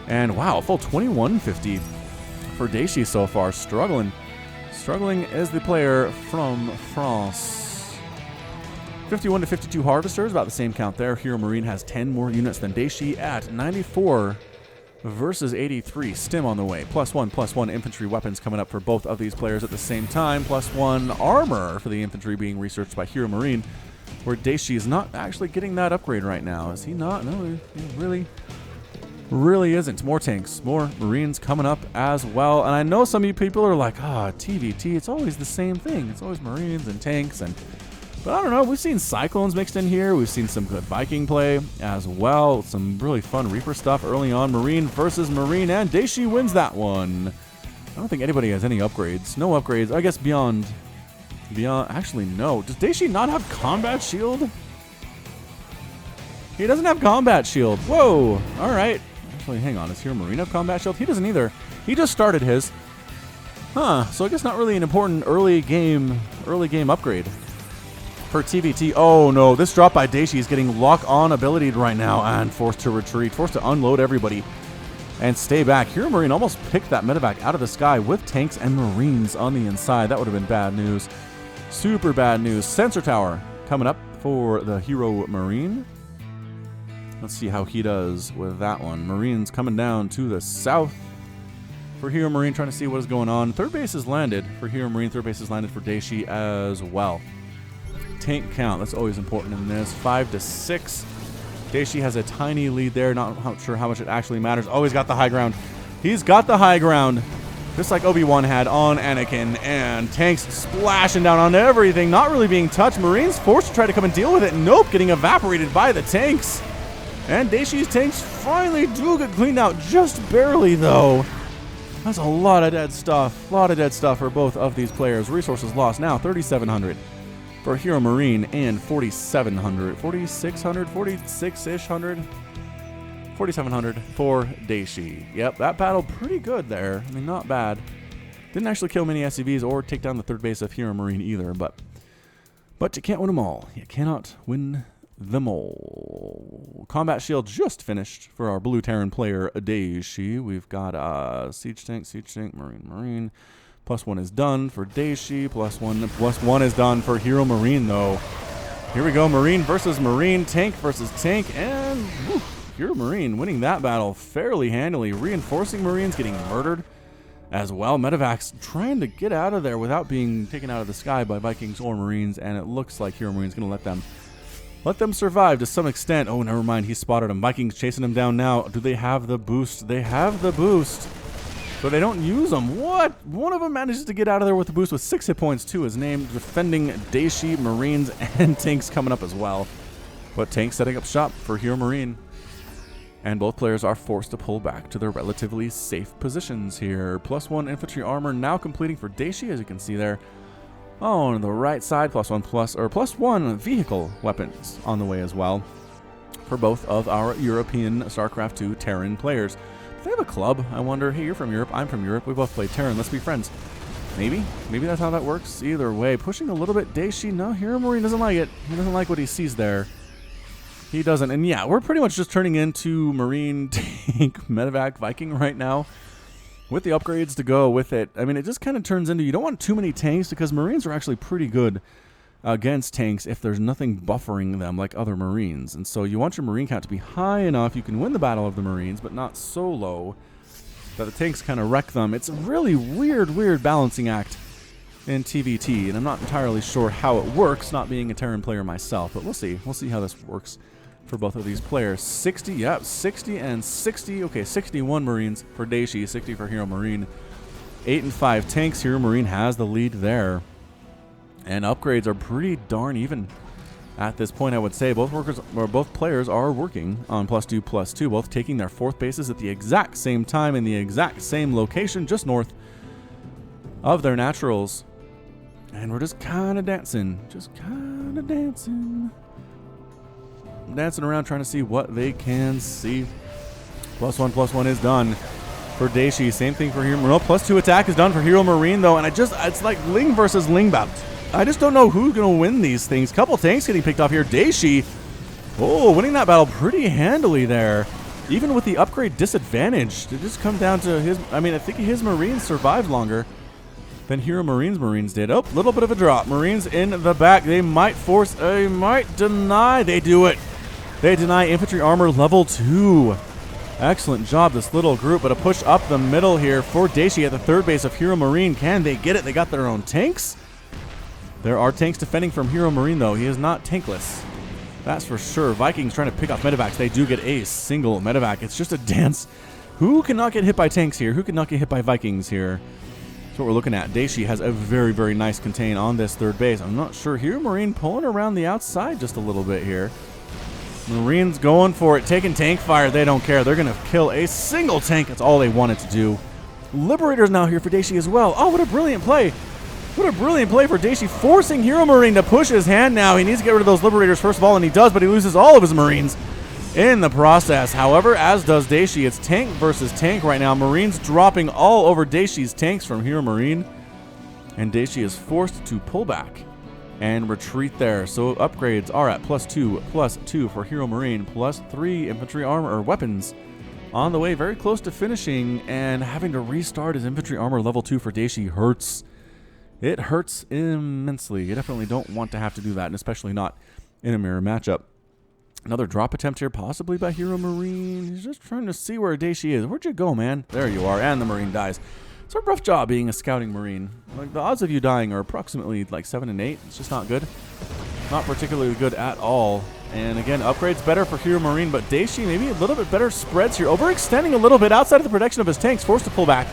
And wow, full 2150 for Daishi so far. Struggling as the player from France. 51 to 52 Harvesters, about the same count there. HeroMarine has 10 more units than Daishi at 94 versus 83. Stim on the way. +1/+1 infantry weapons coming up for both of these players at the same time. +1 armor for the infantry being researched by HeroMarine, where Daishi is not actually getting that upgrade right now. Is he not? No, he really isn't. More tanks, more Marines coming up as well. And I know some of you people are like, TVT, it's always the same thing. It's always Marines and tanks. And But I don't know. We've seen Cyclones mixed in here. We've seen some good Viking play as well. Some really fun Reaper stuff early on. Marine versus Marine, and Daishi wins that one. I don't think anybody has any upgrades. No upgrades. I guess beyond. Actually, no. Does Daishi not have combat shield? He doesn't have combat shield. Whoa. All right. Actually, hang on. Is HeroMarine have combat shield? He doesn't either. He just started his. Huh. So I guess not really an important early game upgrade for TVT. Oh no. This drop by Daishi is getting lock-on abilitied right now and forced to retreat. Forced to unload everybody and stay back. HeroMarine almost picked that medevac out of the sky with tanks and Marines on the inside. That would have been bad news. Super bad news. Sensor tower coming up for the HeroMarine. Let's see how he does with that one. Marines coming down to the south for HeroMarine, trying to see what is going on. Third base is landed for HeroMarine. Third base is landed for Daishi as well. Tank count, that's always important in this. 5-6. Daishi has a tiny lead there. Not sure how much it actually matters. Oh, he's got the high ground. He's got the high ground. Just like Obi-Wan had on Anakin, and tanks splashing down on everything, not really being touched. Marines forced to try to come and deal with it. Nope, getting evaporated by the tanks. And Daishi's tanks finally do get cleaned out, just barely though. That's a lot of dead stuff. A lot of dead stuff for both of these players. Resources lost now, 3,700 for HeroMarine and 4,700, 4,600, 46-ish hundred. 4,700 for Daishi. Yep, that battle pretty good there. I mean, not bad. Didn't actually kill many SCVs or take down the third base of HeroMarine either, but you can't win them all. You cannot win them all. Combat shield just finished for our blue Terran player, Daishi. We've got siege tank, Marine. +1 is done for Daishi. +1 is done for HeroMarine, though. Here we go, Marine versus Marine, tank versus tank, and whew, HeroMarine winning that battle fairly handily. Reinforcing Marines getting murdered as well. Medevacs trying to get out of there without being taken out of the sky by Vikings or Marines, and it looks like HeroMarine's going to let them survive to some extent. Oh, never mind. He spotted him. Vikings chasing him down now. Do they have the boost? They have the boost, but they don't use them. What? One of them manages to get out of there with the boost with 6 hit points to his name, defending Daishi, Marines, and tanks coming up as well. But tanks setting up shop for HeroMarine. And both players are forced to pull back to their relatively safe positions here. +1 infantry armor now completing for Daishi, as you can see there. Oh, on the right side, +1 vehicle weapons on the way as well for both of our European StarCraft 2 Terran players. Do they have a club? I wonder. Hey, you're from Europe. I'm from Europe. We both play Terran. Let's be friends. Maybe that's how that works. Either way, pushing a little bit. Daishi, no, HeroMarine doesn't like it. He doesn't like what he sees there. He doesn't. And yeah, we're pretty much just turning into Marine, tank, medevac, Viking right now with the upgrades to go with it. I mean, it just kind of turns into you don't want too many tanks because Marines are actually pretty good against tanks if there's nothing buffering them like other Marines. And so you want your Marine count to be high enough you can win the battle of the Marines, but not so low that the tanks kind of wreck them. It's a really weird balancing act in TVT, and I'm not entirely sure how it works, not being a Terran player myself, but we'll see. We'll see how this works for both of these players. 60, yep, 60 and 60. Okay, 61 Marines for Daishi, 60 for HeroMarine. 8 and 5 tanks. HeroMarine has the lead there. And upgrades are pretty darn even at this point, I would say. Both players are working on +2/+2, both taking their 4th bases at the exact same time in the exact same location, just north of their naturals. And we're just kind of dancing. Dancing around trying to see what they can see. +1/+1 is done for Daishi. Same thing for HeroMarine. No, +2 attack is done for HeroMarine though, and it's like Ling versus Ling bout. I just don't know who's going to win these things. Couple tanks getting picked off here. Daishi, oh, winning that battle pretty handily there. Even with the upgrade disadvantage, it just come down to his, I mean, I think his Marines survived longer than HeroMarine's Marines did. Oh, little bit of a drop. Marines in the back. They might deny. They do it. They deny infantry armor level 2. Excellent job, this little group, but a push up the middle here for Daishi at the 3rd base of HeroMarine. Can they get it? They got their own tanks. There are tanks defending from HeroMarine, though. He is not tankless. That's for sure. Vikings trying to pick off medevacs. They do get a single medevac. It's just a dance. Who cannot get hit by tanks here? Who cannot get hit by Vikings here? That's what we're looking at. Daishi has a very, very nice contain on this third base. I'm not sure. HeroMarine pulling around the outside just a little bit here. Marines going for it, taking tank fire. They don't care. They're going to kill a single tank. That's all they wanted to do. Liberators now here for Daishi as well. Oh, what a brilliant play. What a brilliant play for Daishi, forcing HeroMarine to push his hand now. He needs to get rid of those Liberators first of all, and he does, but he loses all of his Marines in the process. However, as does Daishi. It's tank versus tank right now. Marines dropping all over Daishi's tanks from HeroMarine, and Daishi is forced to pull back and retreat there. So upgrades are at +2 for HeroMarine, +3 infantry armor or weapons on the way, very close to finishing, and having to restart his infantry armor level 2 for Daishi hurts. It hurts immensely. You definitely don't want to have to do that, and especially not in a mirror matchup. Another drop attempt here, possibly by HeroMarine. He's just trying to see where Daishi is. Where'd you go, man? There you are, and the Marine dies. It's a rough job being a scouting Marine. Like, the odds of you dying are approximately like 7 and 8. It's just not good. Not particularly good at all. And again, upgrades better for HeroMarine, but Daishi maybe a little bit better spreads here. Overextending a little bit outside of the protection of his tanks, forced to pull back.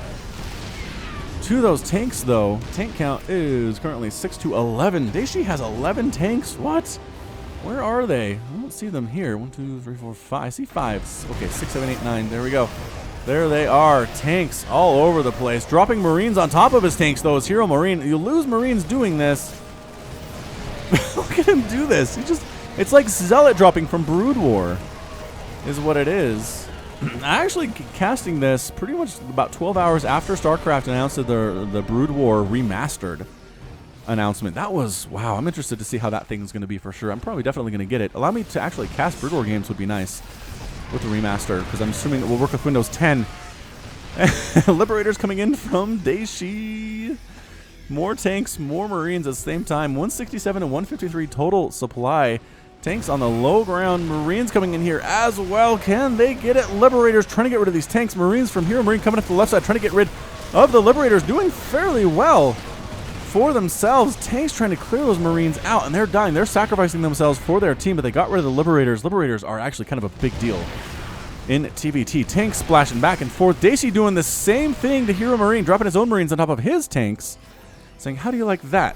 To those tanks, though, tank count is currently 6 to 11. Daishi has 11 tanks. What? Where are they? I don't see them here. 1, 2, 3, 4, 5. I see 5. Okay, 6, 7, 8, 9. There we go. There they are. Tanks all over the place. Dropping Marines on top of his tanks, though, is HeroMarine. You lose Marines doing this. Look at him do this. It's like Zealot dropping from Brood War is what it is. Actually casting this pretty much about 12 hours after StarCraft announced the Brood War remastered announcement. That was, wow, I'm interested to see how that thing's going to be for sure. I'm probably definitely going to get it. Allow me to actually cast Brood War games would be nice with the remaster, because I'm assuming it will work with Windows 10. Liberators coming in from Daishi. More tanks, more Marines at the same time. 167 and 153 total supply. Tanks on the low ground. Marines coming in here as well. Can they get it? Liberators trying to get rid of these tanks. Marines from HeroMarine coming up the left side, trying to get rid of the Liberators. Doing fairly well for themselves. Tanks trying to clear those Marines out, and they're dying. They're sacrificing themselves for their team, but they got rid of the Liberators. Liberators are actually kind of a big deal in TVT. Tanks splashing back and forth. Daishi doing the same thing to HeroMarine, dropping his own Marines on top of his tanks, saying, how do you like that?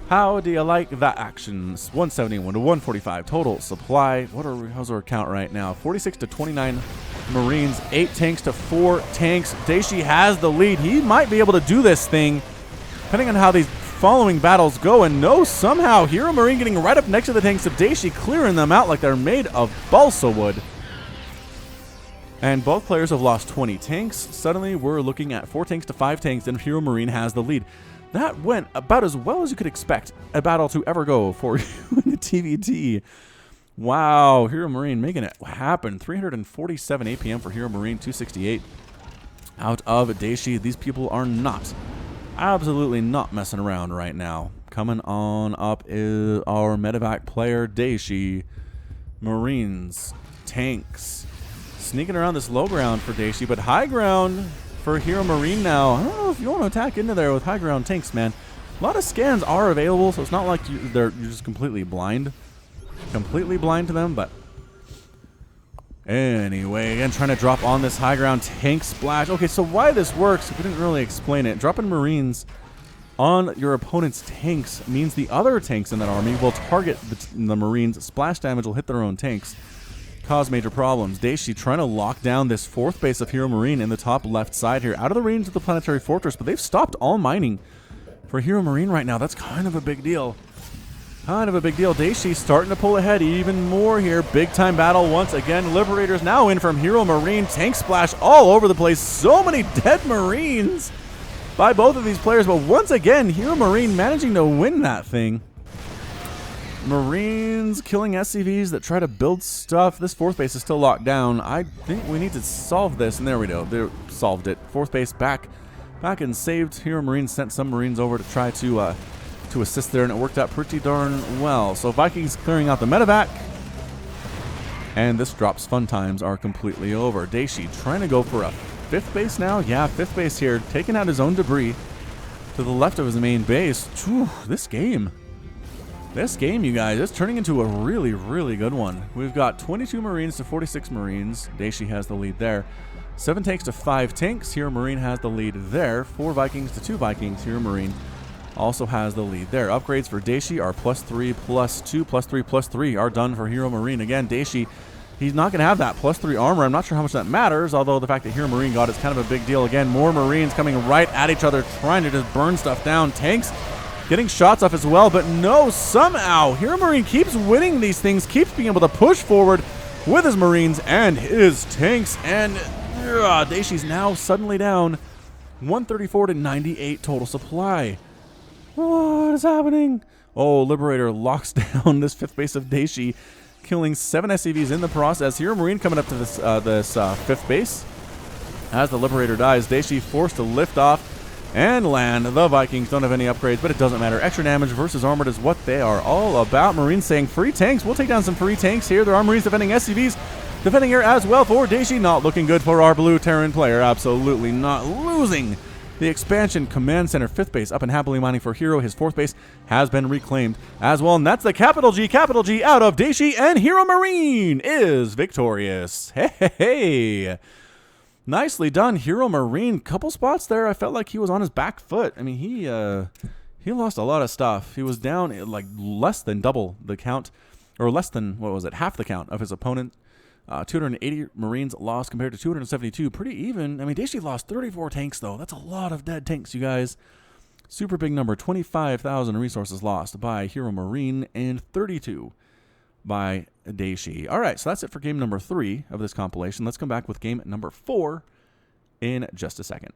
How do you like that action? 171 to 145 total supply. How's our count right now? 46 to 29 Marines, 8 tanks to 4 tanks. Daishi has the lead. He might be able to do this thing, depending on how these following battles go. And no, somehow HeroMarine getting right up next to the tanks of Daishi, clearing them out like they're made of balsa wood. And both players have lost 20 tanks. Suddenly, we're looking at 4 tanks to 5 tanks, and HeroMarine has the lead. That went about as well as you could expect a battle to ever go for you in the TVT. Wow, HeroMarine making it happen. 347 APM for HeroMarine, 268 out of Daishi. These people are not, absolutely not messing around right now. Coming on up is our medevac player, Daishi. Marines, tanks, sneaking around this low ground for Daishi, but high ground for HeroMarine now. I don't know if you want to attack into there with high ground tanks, man. A lot of scans are available, so it's not like you're just completely blind to them, but anyway, again, trying to drop on this high ground tank splash. Okay, so why this works, we didn't really explain it. Dropping Marines on your opponent's tanks means the other tanks in that army will target the Marines. Splash damage will hit their own tanks, cause major problems. Daishi trying to lock down this 4th base of HeroMarine in the top left side here, out of the range of the Planetary Fortress, but they've stopped all mining for HeroMarine right now. That's kind of a big deal. Daishi starting to pull ahead even more here. Big time battle once again. Liberators now in from HeroMarine. Tank splash all over the place. So many dead Marines by both of these players, but once again, HeroMarine managing to win that thing. Marines killing SCVs that try to build stuff. This 4th base is still locked down. I think we need to solve this, and there we go. They solved it. 4th base back and saved. HeroMarine sent some Marines over to try to assist there, and it worked out pretty darn well. So Vikings clearing out the medevac, and this drops fun times are completely over. Daishi trying to go for a 5th base now. Yeah, 5th base here, taking out his own debris to the left of his main base. Whew, this game, you guys, is turning into a really, really good one. We've got 22 Marines to 46 Marines. Daishi has the lead there. 7 tanks to 5 tanks. HeroMarine has the lead there. 4 Vikings to 2 Vikings. HeroMarine also has the lead there. Upgrades for Daishi are +3, +2, +3, +3 are done for HeroMarine. Again, Daishi, he's not going to have that +3 armor. I'm not sure how much that matters, although the fact that HeroMarine got it's kind of a big deal. Again, more Marines coming right at each other, trying to just burn stuff down. Tanks getting shots off as well, but no, somehow HeroMarine keeps winning these things, keeps being able to push forward with his Marines and his tanks, and Daishi's now suddenly down 134 to 98 total supply. What is happening? Oh, Liberator locks down this 5th base of Daishi, killing 7 SCVs in the process. HeroMarine coming up to this 5th base. As the Liberator dies, Daishi forced to lift off and land. The Vikings don't have any upgrades, but it doesn't matter. Extra damage versus armored is what they are all about. Marines saying free tanks. We'll take down some free tanks here. There are Marines defending SCVs. Defending here as well for Daishi. Not looking good for our blue Terran player. Absolutely not. Losing the expansion command center. 5th base up and happily mining for Hero. His 4th base has been reclaimed as well. And that's the capital G out of Daishi, and HeroMarine is victorious. Hey, hey, hey. Nicely done, HeroMarine. Couple spots there, I felt like he was on his back foot. I mean, he lost a lot of stuff. He was down like less than double the count, or less than, what was it, half the count of his opponent. 280 Marines lost compared to 272. Pretty even. I mean, Daishi lost 34 tanks, though. That's a lot of dead tanks, you guys. Super big number. 25,000 resources lost by HeroMarine and 32 by Daishi. All right, so that's it for game number 3 of this compilation. Let's come back with game number 4 in just a second.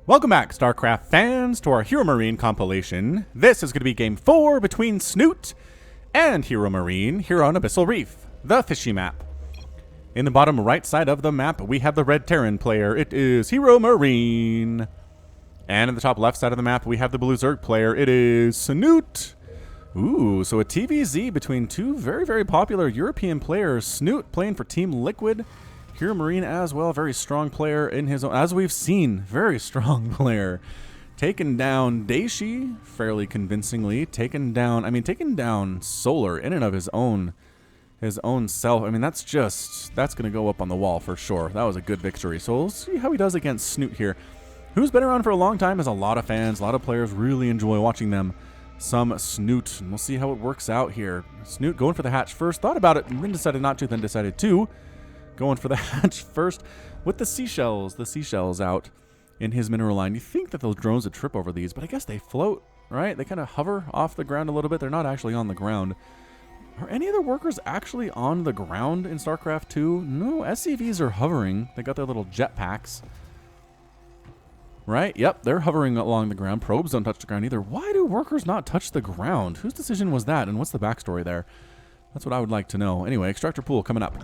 Welcome back, StarCraft fans, to our HeroMarine compilation. This is going to be game 4 between Snute and HeroMarine here on Abyssal Reef, the fishy map. In the bottom right side of the map, we have the red Terran player. It is HeroMarine. And in the top left side of the map, we have the blue Zerg player. It is Snute. Ooh, so a TVZ between 2 very, very popular European players. Snute playing for Team Liquid. HeroMarine as well, very strong player in his own, as we've seen, very strong player. Taken down Daishi fairly convincingly. Taken down Solar in and of his own self. I mean, that's going to go up on the wall for sure. That was a good victory. So we'll see how he does against Snute here, who's been around for a long time, has a lot of fans, a lot of players really enjoy watching them. Some Snute, and we'll see how it works out here. Snute going for the hatch first, thought about it, and then decided not to, then decided to. Going for the hatch first with the seashells out in his mineral line. You think that those drones would trip over these, but I guess they float, right? They kind of hover off the ground a little bit. They're not actually on the ground. Are any other workers actually on the ground in StarCraft 2? No, SCVs are hovering. They got their little jetpacks. Right? Yep, they're hovering along the ground. Probes don't touch the ground either. Why do workers not touch the ground? Whose decision was that, and what's the backstory there? That's what I would like to know. Anyway, extractor pool coming up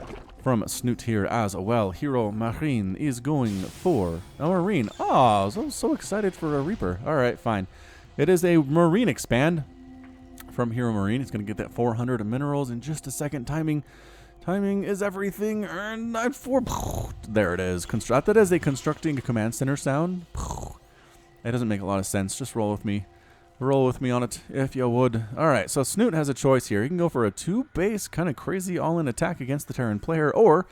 from Snute here as well. HeroMarine is going for a Marine. Oh, so excited for a Reaper. All right, fine. It is a Marine expand from HeroMarine. It's going to get that 400 minerals in just a second. Timing is everything. And there it is. That is a constructing a command center sound. That doesn't make a lot of sense. Just roll with me. Roll with me on it, if you would. All right, so Snute has a choice here. He can go for a 2-base kind of crazy all-in attack against the Terran player, or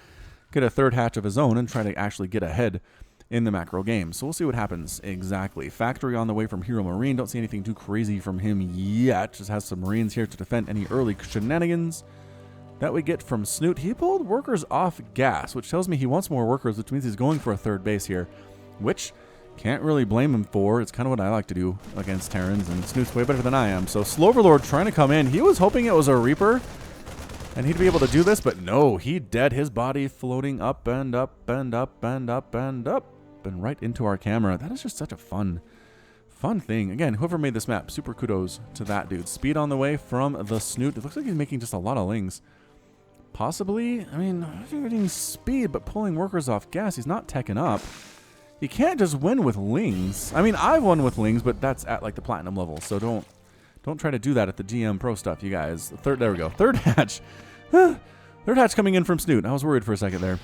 get a 3rd hatch of his own and try to actually get ahead in the macro game. So we'll see what happens exactly. Factory on the way from HeroMarine. Don't see anything too crazy from him yet. Just has some Marines here to defend any early shenanigans that we get from Snute. He pulled workers off gas, which tells me he wants more workers, which means he's going for a 3rd base here, which can't really blame him for. It's kind of what I like to do against Terrans, and Snute's way better than I am. So Sloverlord trying to come in. He was hoping it was a Reaper, and he'd be able to do this, but no, he dead. His body floating up and up and up and up and up and right into our camera. That is just such a fun thing. Again, whoever made this map, super kudos to that dude. Speed on the way from the Snute. It looks like he's making just a lot of lings. Possibly, I mean, getting speed, but pulling workers off gas. He's not teching up. You can't just win with lings. I mean, I've won with lings, but that's at like the platinum level. So don't try to do that at the GM Pro stuff, you guys. There we go. 3rd hatch. 3rd hatch coming in from Snute. I was worried for a second there.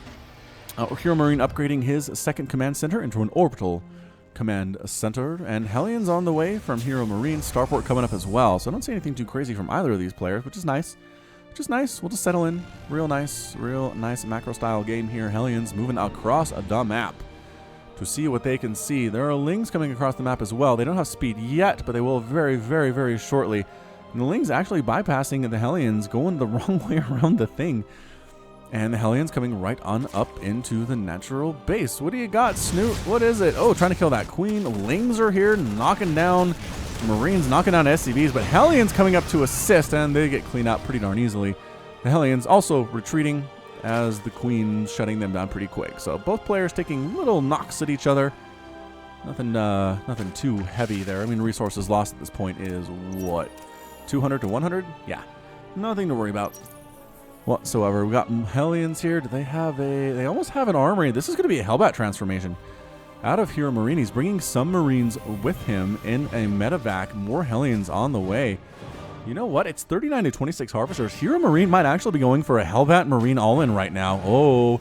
HeroMarine upgrading his 2nd command center into an orbital command center, and Hellions on the way from HeroMarine. Starport coming up as well. So I don't see anything too crazy from either of these players, which is nice. which is nice. We'll just settle in. Real nice macro-style game here. Hellions moving across the map to see what they can see. There are Lings coming across the map as well. They don't have speed yet, but they will very, very, very shortly. And the Lings actually bypassing the Hellions, going the wrong way around the thing. And the Hellions coming right on up into the natural base. What do you got, Snute? What is it? Oh, trying to kill that queen. Lings are here, knocking down Marines, knocking down SCVs, but Hellions coming up to assist, and they get cleaned out pretty darn easily. The Hellions also retreating as the queen's shutting them down pretty quick. So both players taking little knocks at each other. Nothing too heavy there. I mean, resources lost at this point is what? 200 to 100? Yeah, nothing to worry about whatsoever. We got Hellions here. Do they have they almost have an armory. This is going to be a Hellbat transformation. Out of HeroMarine, he's bringing some Marines with him in a medevac. More Hellions on the way. You know what? It's 39 to 26 Harvesters. HeroMarine might actually be going for a Hellbat Marine all-in right now. Oh,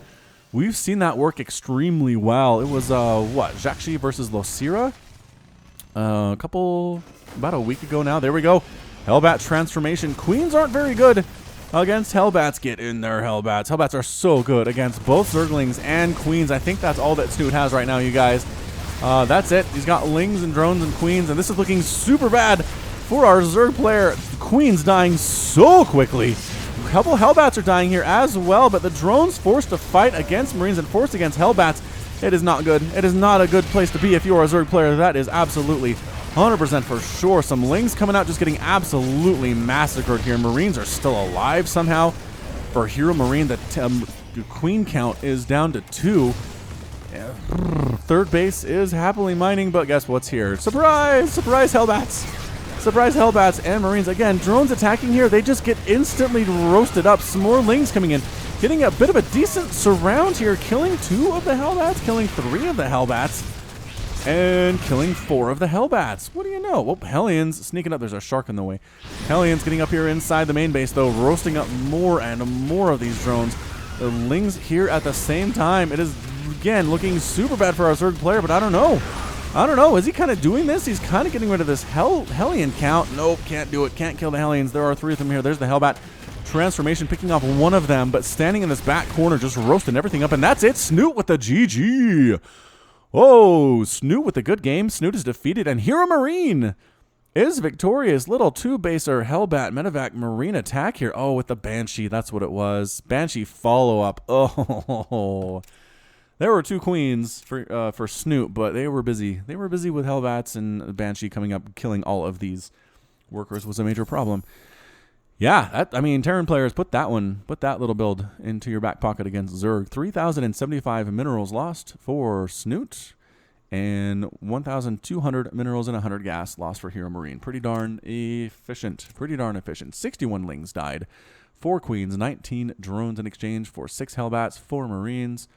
we've seen that work extremely well. It was, what? Jakshi versus Losira? About a week ago now. There we go. Hellbat transformation. Queens aren't very good against Hellbats. Get in there, Hellbats. Hellbats are so good against both Zerglings and Queens. I think that's all that Snute has right now, you guys. That's it. He's got Lings and Drones and Queens, and this is looking super bad for our Zerg player. Queens dying so quickly. A couple Hellbats are dying here as well, but the Drones forced to fight against Marines and forced against Hellbats. It is not good. It is not a good place to be if you are a Zerg player. That is absolutely 100% for sure. Some Lings coming out just getting absolutely massacred here. Marines are still alive somehow. For HeroMarine, the queen count is down to 2. Third base is happily mining, but guess what's here? Surprise! Surprise Hellbats! Surprise Hellbats and Marines. Again, drones attacking here. They just get instantly roasted up. Some more Lings coming in. Getting a bit of a decent surround here. Killing 2 of the Hellbats. Killing 3 of the Hellbats. And killing 4 of the Hellbats. What do you know? Well, Hellions sneaking up. There's a shark in the way. Hellions getting up here inside the main base, though, roasting up more and more of these drones. The Lings here at the same time. It is, again, looking super bad for our Zerg player, but I don't know. Is he kind of doing this? He's kind of getting rid of this Hellion count. Nope, can't do it. Can't kill the Hellions. There are 3 of them here. There's the Hellbat transformation, picking off 1 of them, but standing in this back corner, just roasting everything up, and that's it. Snute with the GG. Oh, Snute with a good game. Snute is defeated, and HeroMarine is victorious. Little 2-baser Hellbat medevac Marine attack here. Oh, with the Banshee. That's what it was. Banshee follow-up. Oh, there were 2 queens for Snute, but they were busy. They were busy with Hellbats, and Banshee coming up, killing all of these workers was a major problem. Yeah, I mean, Terran players, put that little build into your back pocket against Zerg. 3,075 minerals lost for Snute, and 1,200 minerals and 100 gas lost for HeroMarine. Pretty darn efficient. 61 Lings died. 4 Queens, 19 drones in exchange for 6 Hellbats, 4 Marines,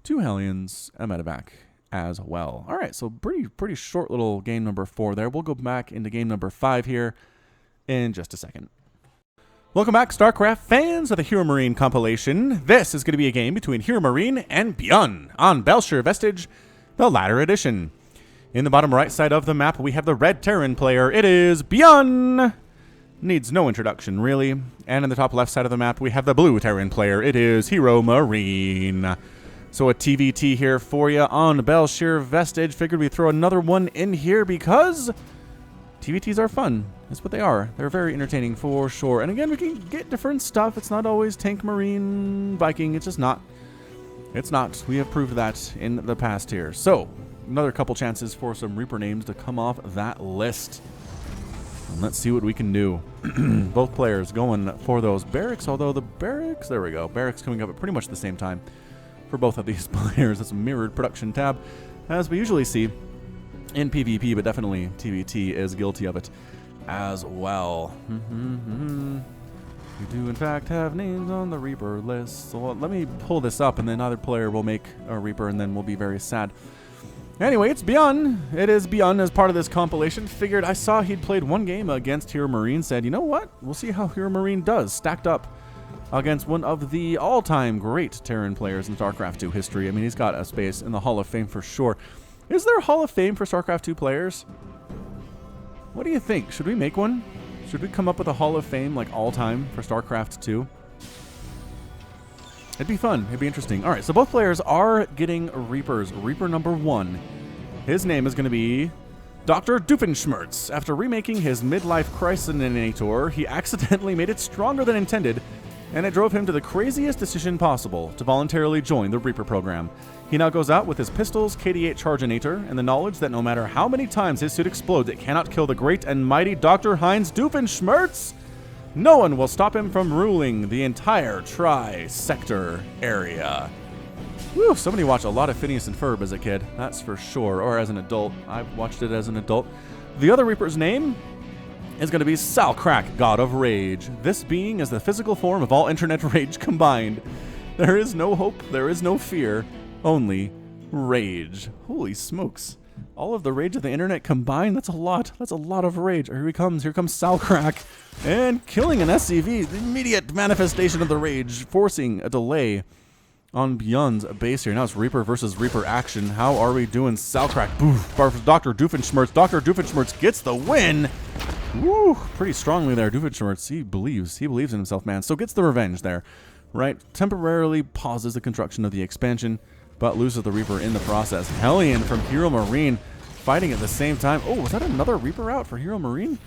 2 Hellions, a medevac as well. All right, so pretty short little game number 4 there. We'll go back into game number 5 here in just a second. Welcome back, StarCraft fans of the HeroMarine compilation. This is going to be a game between HeroMarine and ByuN on Belshire Vestige, the latter edition. In the bottom right side of the map, we have the red Terran player. It is ByuN. Needs no introduction, really. And in the top left side of the map, we have the blue Terran player. It is HeroMarine. So a TVT here for you on Belshire Vestige. Figured we'd throw another one in here because TVTs are fun. That's what they are. They're very entertaining for sure. And again, we can get different stuff. It's not always tank, marine, Viking. It's just not. It's not. We have proved that in the past here. So another couple chances for some Reaper names to come off that list. And let's see what we can do. Both players going for those barracks, although the barracks, there we go. Barracks coming up at pretty much the same time for both of these players. That's a mirrored production tab, as we usually see in PvP, but definitely TVT is guilty of it as well. We do in fact have names on the Reaper list. So let me pull this up, and then either player will make a Reaper, and then we'll be very sad. Anyway, it's ByuN. It is ByuN as part of this compilation. Figured, I saw he'd played 1 game against HeroMarine. Said, you know what? We'll see how HeroMarine does stacked up against one of the all-time great Terran players in StarCraft 2 history. I mean, he's got a space in the Hall of Fame for sure. Is there a Hall of Fame for StarCraft 2 players? What do you think? Should we make one? Should we come up with a Hall of Fame, like, all-time for StarCraft 2? It'd be fun. It'd be interesting. All right, so both players are getting Reapers. Reaper number 1. His name is going to be Dr. Doofenshmirtz. After remaking his midlife crisisinator, he accidentally made it stronger than intended, and it drove him to the craziest decision possible, to voluntarily join the Reaper program. He now goes out with his pistols, KD-8 Charginator, and the knowledge that no matter how many times his suit explodes, it cannot kill the great and mighty Dr. Heinz Doofenshmirtz. No one will stop him from ruling the entire Tri-Sector area. Whew, somebody watched a lot of Phineas and Ferb as a kid, that's for sure, or as an adult. I've watched it as an adult. The other Reaper's name is going to be Salcrack, God of Rage. This being is the physical form of all internet rage combined. There is no hope, there is no fear, only rage. Holy smokes. All of the rage of the internet combined, that's a lot. That's a lot of rage. Here he comes. Here comes Salcrack. And killing an SCV. The immediate manifestation of the rage, forcing a delay on ByuN's base here. Now it's Reaper versus Reaper action. How are we doing? Salcrack. Boof. Dr. Doofenshmirtz. Dr. Doofenshmirtz gets the win. Woo. Pretty strongly there. Doofenshmirtz. He believes in himself, man. So gets the revenge there. Right? Temporarily pauses the construction of the expansion, but loses the Reaper in the process. Hellion from HeroMarine fighting at the same time. Oh, was that another Reaper out for HeroMarine?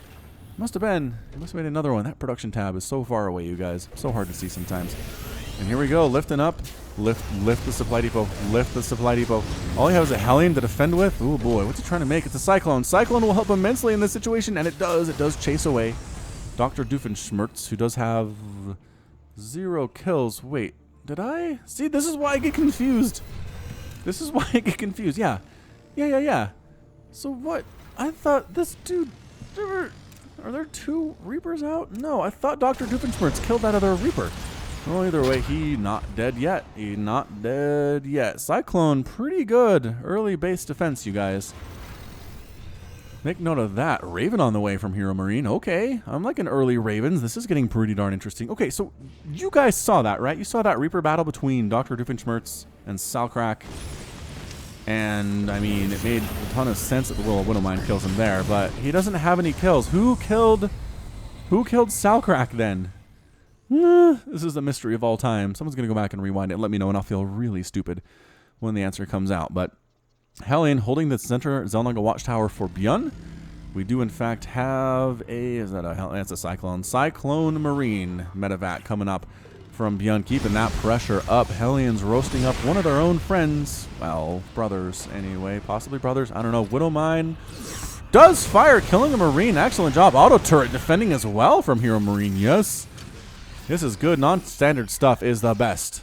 Must have been. It must have been another one. That production tab is so far away, you guys. So hard to see sometimes. And here we go, lifting up. Lift the supply depot. Lift the supply depot. All you have is a Hellion to defend with. Oh boy, what's he trying to make? It's a Cyclone. Cyclone will help immensely in this situation, and it does. It does chase away Dr. Doofenshmirtz, who does have 0 kills. Wait. Did I? See, this is why I get confused. This is why I get confused. Yeah. So what? I thought this dude... Are there 2 Reapers out? No, I thought Dr. Doofenshmirtz killed that other Reaper. Well, either way, he not dead yet. He not dead yet. Cyclone, pretty good. Early base defense, you guys. Make note of that. Raven on the way from HeroMarine. Okay, I'm liking early Ravens. This is getting pretty darn interesting. Okay, so you guys saw that, right? You saw that Reaper battle between Dr. Doofenshmirtz and Salcrack. And, I mean, it made a ton of sense that the Will of Widowmine kills him there, but he doesn't have any kills. Who killed Salcrack then? This is the mystery of all time. Someone's going to go back and rewind it and let me know, and I'll feel really stupid when the answer comes out. But Hellion holding the center Zelnaga Watchtower for ByuN. We do, in fact, have a... Is that a... That's a Cyclone. Cyclone Marine medevac coming up from ByuN, keeping that pressure up. Hellion's roasting up one of their own friends. Well, brothers, anyway. Possibly brothers. I don't know. Widowmine does fire, killing a Marine. Excellent job. Auto turret defending as well from HeroMarine. Yes. This is good. Non-standard stuff is the best.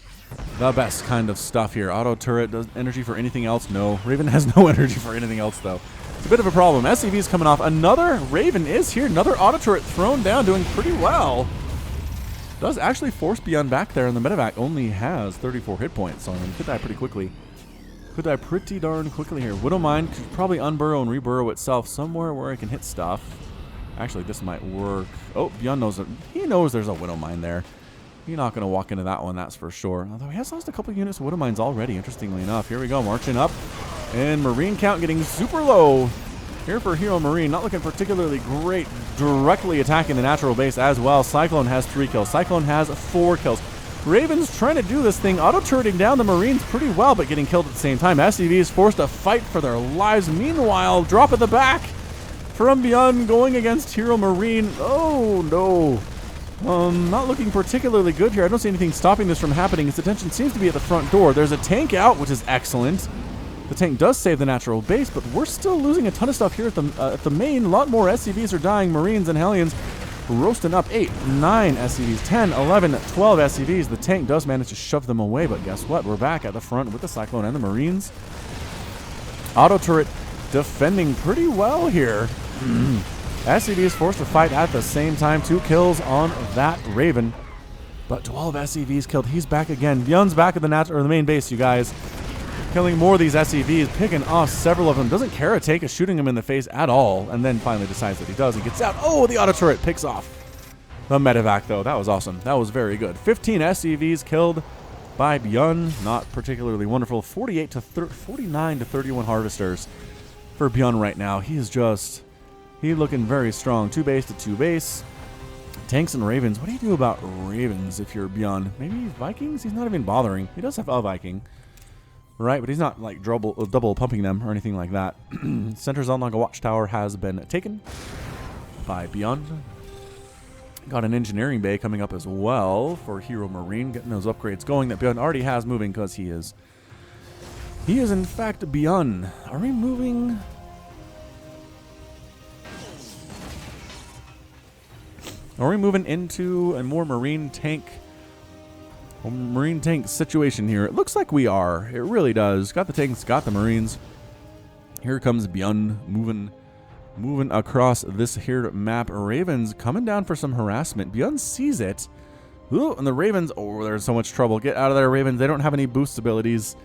The best kind of stuff here. Auto turret does energy for anything else? No. Raven has no energy for anything else, though. It's a bit of a problem. SCV is coming off. Another Raven is here. Another auto turret thrown down, doing pretty well. Does actually force ByuN back there, and the medevac only has 34 hit points, so I mean, could die pretty quickly. Could die pretty darn quickly here. Widowmine could probably unburrow and reburrow itself somewhere where it can hit stuff. Actually, this might work. Oh, ByuN knows it. He knows there's a Widowmine there. He's not going to walk into that one, that's for sure. Although he has lost a couple units of Widowmines already, interestingly enough. Here we go, marching up. And Marine count getting super low here for HeroMarine. Not looking particularly great. Directly attacking the natural base as well. Cyclone has 3 kills. Cyclone has 4 kills. Raven's trying to do this thing, auto-turreting down the Marines pretty well, but getting killed at the same time. SCV is forced to fight for their lives. Meanwhile, drop at the back from ByuN going against HeroMarine. Oh, no. Not looking particularly good here. I don't see anything stopping this from happening. His attention seems to be at the front door. There's a tank out, which is excellent. The tank does save the natural base, but we're still losing a ton of stuff here at the main. A lot more SCVs are dying. Marines and Hellions roasting up 8, 9 SCVs, 10, 11, 12 SCVs. The tank does manage to shove them away, but guess what? We're back at the front with the Cyclone and the Marines. Auto turret defending pretty well here. SCV is forced to fight at the same time. 2 kills on that Raven, but 12 SCVs killed. He's back again. ByuN's back at the main base, you guys. Killing more of these SCVs, picking off several of them. Doesn't Karateka is shooting him in the face at all, and then finally decides that he does. He gets out. Oh, the auto turret picks off the medevac, though. That was awesome. That was very good. 15 SCVs killed by ByuN. Not particularly wonderful. 49 to 31 harvesters for ByuN right now. He is just He looking very strong. 2 base to 2 base. Tanks and Ravens. What do you do about Ravens if you're ByuN? Maybe Vikings? He's not even bothering. He does have a Viking. Right, but he's not like double pumping them or anything like that. Center Zelnaga Watchtower has been taken by ByuN. Got an engineering bay coming up as well for HeroMarine, getting those upgrades going that ByuN already has moving because he is in fact ByuN. Are we moving? Are we moving into a more marine tank situation here? It looks like we are. It really does. Got the tanks, got the marines. Here comes ByuN moving across this here map. Ravens coming down for some harassment. ByuN sees it. Ooh, and the Ravens, oh, there's so much trouble. Get out of there, Ravens. They don't have any boost abilities.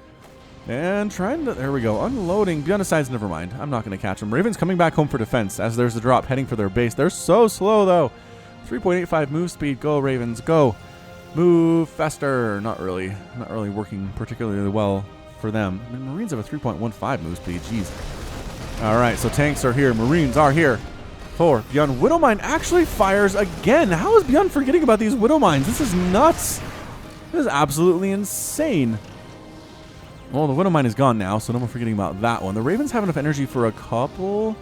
And trying to, there we go, unloading. ByuN decides, never mind. I'm not going to catch them. Ravens coming back home for defense as there's a drop heading for their base. They're so slow, though. 3.85 move speed. Go, Ravens, go. Move faster. Not really working particularly well for them. I mean, Marines have a 3.15 move speed. Jeez. All right, so tanks are here. Marines are here for ByuN. Widow Mine actually fires again. How is ByuN forgetting about these Widow Mines? This is nuts. This is absolutely insane. Well, the Widow Mine is gone now, so no more forgetting about that one. The Ravens have enough energy for a couple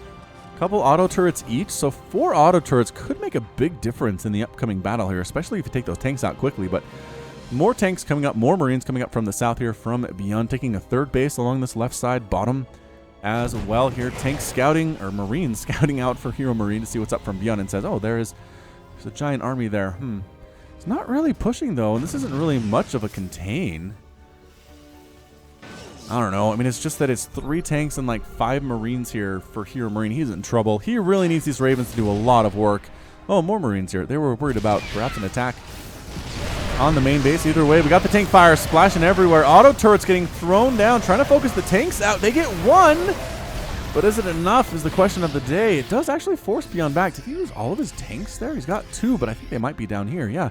auto turrets each, so 4 auto turrets could make a big difference in the upcoming battle here, especially if you take those tanks out quickly. But more tanks coming up, more Marines coming up from the south here from ByuN, taking a 3rd base along this left side bottom as well here. Tanks scouting, or Marines scouting out for HeroMarine to see what's up from ByuN, and says, oh, there's a giant army there. It's not really pushing, though, and this isn't really much of a contain. I don't know. I mean, it's just that it's 3 tanks and like 5 Marines here for HeroMarine. He's in trouble. He really needs these Ravens to do a lot of work. Oh, more Marines here. They were worried about perhaps an attack on the main base. Either way, we got the tank fire splashing everywhere. Auto turrets getting thrown down, trying to focus the tanks out. They get 1, but is it enough is the question of the day. It does actually force ByuN back. Did he lose all of his tanks there? He's got 2, but I think they might be down here. Yeah,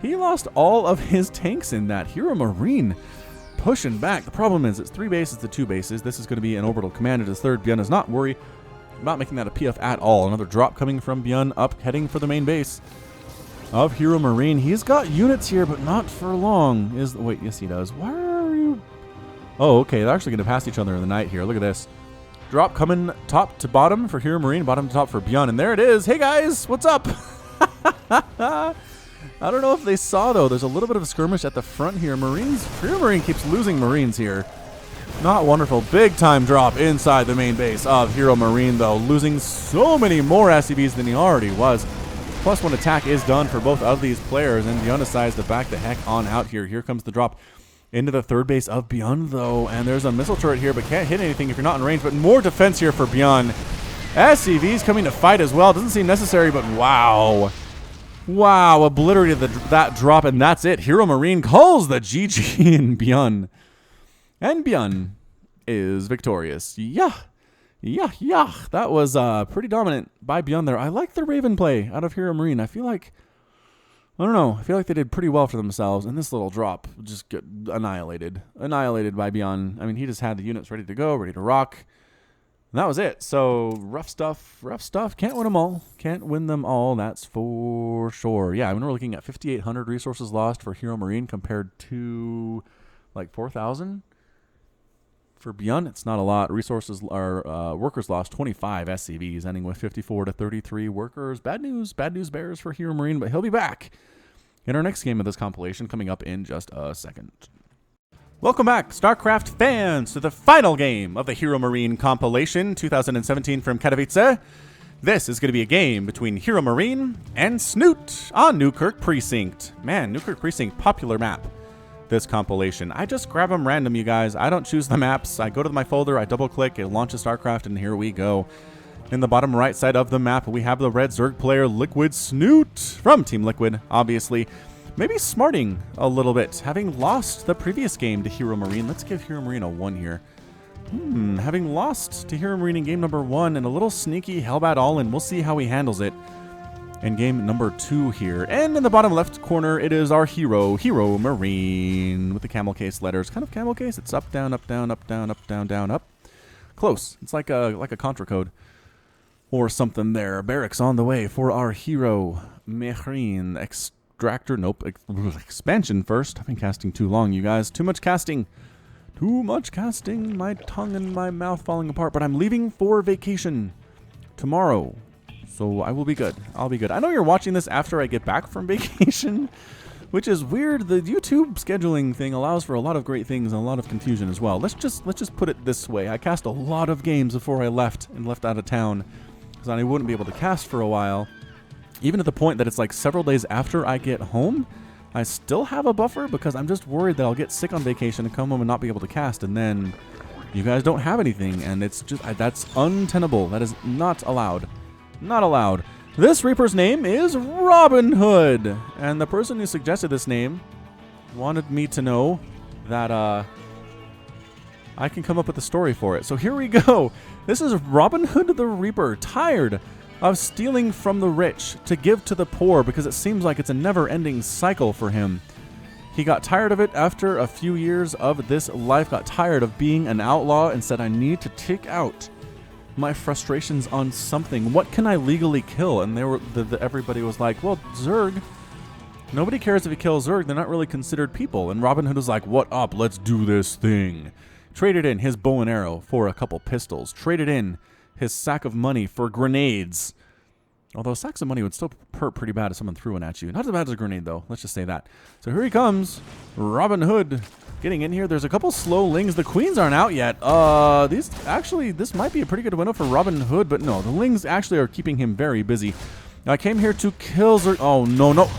he lost all of his tanks in that. HeroMarine pushing back. The problem is it's 3 bases to 2 bases. This is going to be an orbital command. It is 3rd. ByuN does not worry about making that a PF at all. Another drop coming from ByuN up, heading for the main base of HeroMarine. He's got units here, but not for long. Wait, yes he does. Where are you? Oh, okay. They're actually going to pass each other in the night here. Look at this. Drop coming top to bottom for HeroMarine, bottom to top for ByuN. And there it is. Hey guys, what's up? I don't know if they saw, though. There's a little bit of a skirmish at the front here. HeroMarine keeps losing Marines here. Not wonderful. Big time drop inside the main base of HeroMarine, though. Losing so many more SCVs than he already was. +1 attack is done for both of these players, and ByuN decides to back the heck on out here. Here comes the drop into the 3rd base of ByuN, though. And there's a missile turret here, but can't hit anything if you're not in range. But more defense here for ByuN. SCVs coming to fight as well. Doesn't seem necessary, but wow. Wow, obliterated that drop, and that's it. HeroMarine calls the GG in ByuN. And ByuN is victorious. Yeah. That was pretty dominant by ByuN there. I like the Raven play out of HeroMarine. I feel like, I don't know, I feel like they did pretty well for themselves, and this little drop just got annihilated. Annihilated by ByuN. I mean, he just had the units ready to go, ready to rock. And that was it. So rough stuff. Can't win them all. Can't win them all. That's for sure. Yeah, I mean, we're looking at 5,800 resources lost for HeroMarine compared to like 4,000 for ByuN. It's not a lot. Resources are workers lost 25 SCVs, ending with 54 to 33 workers. Bad news bears for HeroMarine, but he'll be back in our next game of this compilation coming up in just a second. Welcome back, StarCraft fans, to the final game of the HeroMarine compilation 2017 from Katowice. This is going to be a game between HeroMarine and Snute on Newkirk Precinct. Man, Newkirk Precinct, popular map, this compilation. I just grab them random, you guys. I don't choose the maps. I go to my folder, I double click, it launches StarCraft, and here we go. In the bottom right side of the map, we have the red Zerg player, Liquid Snute, from Team Liquid, obviously. Maybe smarting a little bit, having lost the previous game to HeroMarine. Let's give HeroMarine a 1 here. Having lost to HeroMarine in game number 1 and a little sneaky Hellbat all-in. We'll see how he handles it in game number 2 here. And in the bottom left corner, it is our hero, HeroMarine, with the camel case letters. Kind of camel case. It's up, down, up, down, up, down, up, down, down, up. Close. It's like a Contra code. or something there. Barracks on the way for our HeroMarine extractor. Nope, expansion first. I've been casting too long, you guys. Too much casting. Too much casting. My tongue and my mouth falling apart. But I'm leaving for vacation tomorrow. So I will be good. I'll be good. I know you're watching this after I get back from vacation, which is weird. The YouTube scheduling thing allows for a lot of great things and a lot of confusion as well. Let's just put it this way. I cast a lot of games before I left out of town, because I wouldn't be able to cast for a while. Even at the point that it's like several days after I get home, I still have a buffer because I'm just worried that I'll get sick on vacation and come home and not be able to cast, and then you guys don't have anything, and it's just that's untenable. That is not allowed. Not allowed. This Reaper's name is Robin Hood, and the person who suggested this name wanted me to know that I can come up with a story for it. So here we go. This is Robin Hood the Reaper, tired of stealing from the rich to give to the poor because it seems like it's a never-ending cycle for him. He got tired of it after a few years of this life, got tired of being an outlaw, and said, I need to take out my frustrations on something. What can I legally kill? And everybody was like, well, Zerg. Nobody cares if you kill Zerg. They're not really considered people. And Robin Hood was like, what up? Let's do this thing. Traded in his bow and arrow for a couple pistols. Traded in his sack of money for grenades. Although sacks of money would still hurt pretty bad if someone threw one at you. Not as bad as a grenade, though. Let's just say that. So here he comes. Robin Hood getting in here. There's a couple slow lings. The queens aren't out yet. This might be a pretty good window for Robin Hood, but no, the lings actually are keeping him very busy. I came here to kill Zerg. Oh, no, no.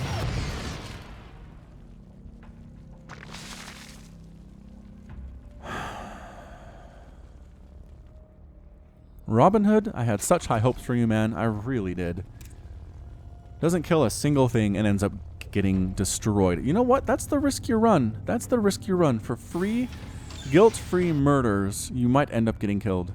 Robin Hood, I had such high hopes for you, man. I really did. Doesn't kill a single thing and ends up getting destroyed. You know what? That's the risk you run. That's the risk you run. For free, guilt-free murders, you might end up getting killed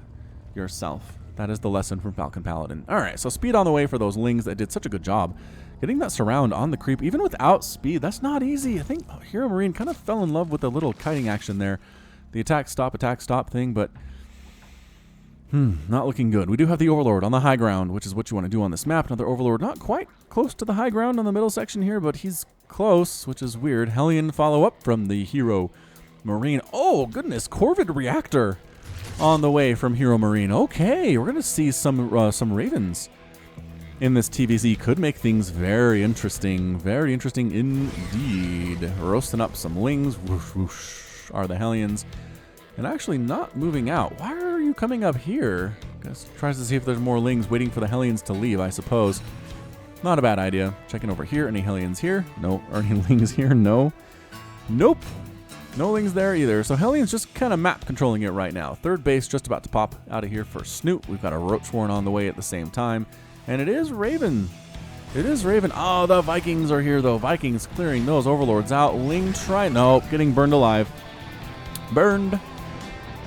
yourself. That is the lesson from Falcon Paladin. All right, so speed on the way for those lings that did such a good job. Getting that surround on the creep, even without speed, that's not easy. I think HeroMarine kind of fell in love with the little kiting action there. The attack, stop thing, but not looking good. We do have the Overlord on the high ground, which is what you want to do on this map. Another Overlord, not quite close to the high ground on the middle section here, but he's close, which is weird. Hellion follow-up from the HeroMarine. Oh, goodness, Corvid Reactor on the way from HeroMarine. Okay, we're going to see some Ravens in this TVZ. Could make things very interesting. Very interesting indeed. Roasting up some lings. Whoosh, whoosh, are the Hellions. And actually not moving out. Why are you coming up here? Guess tries to see if there's more lings waiting for the Hellions to leave, I suppose. Not a bad idea. Checking over here. Any Hellions here? No. Are any lings here? No. Nope. No lings there either. So Hellions just kind of map controlling it right now. Third base just about to pop out of here for Snute. We've got a Roachworn on the way at the same time. And it is Raven. It is Raven. Oh, the Vikings are here though. Vikings clearing those Overlords out. Ling try. Nope. Getting burned alive. Burned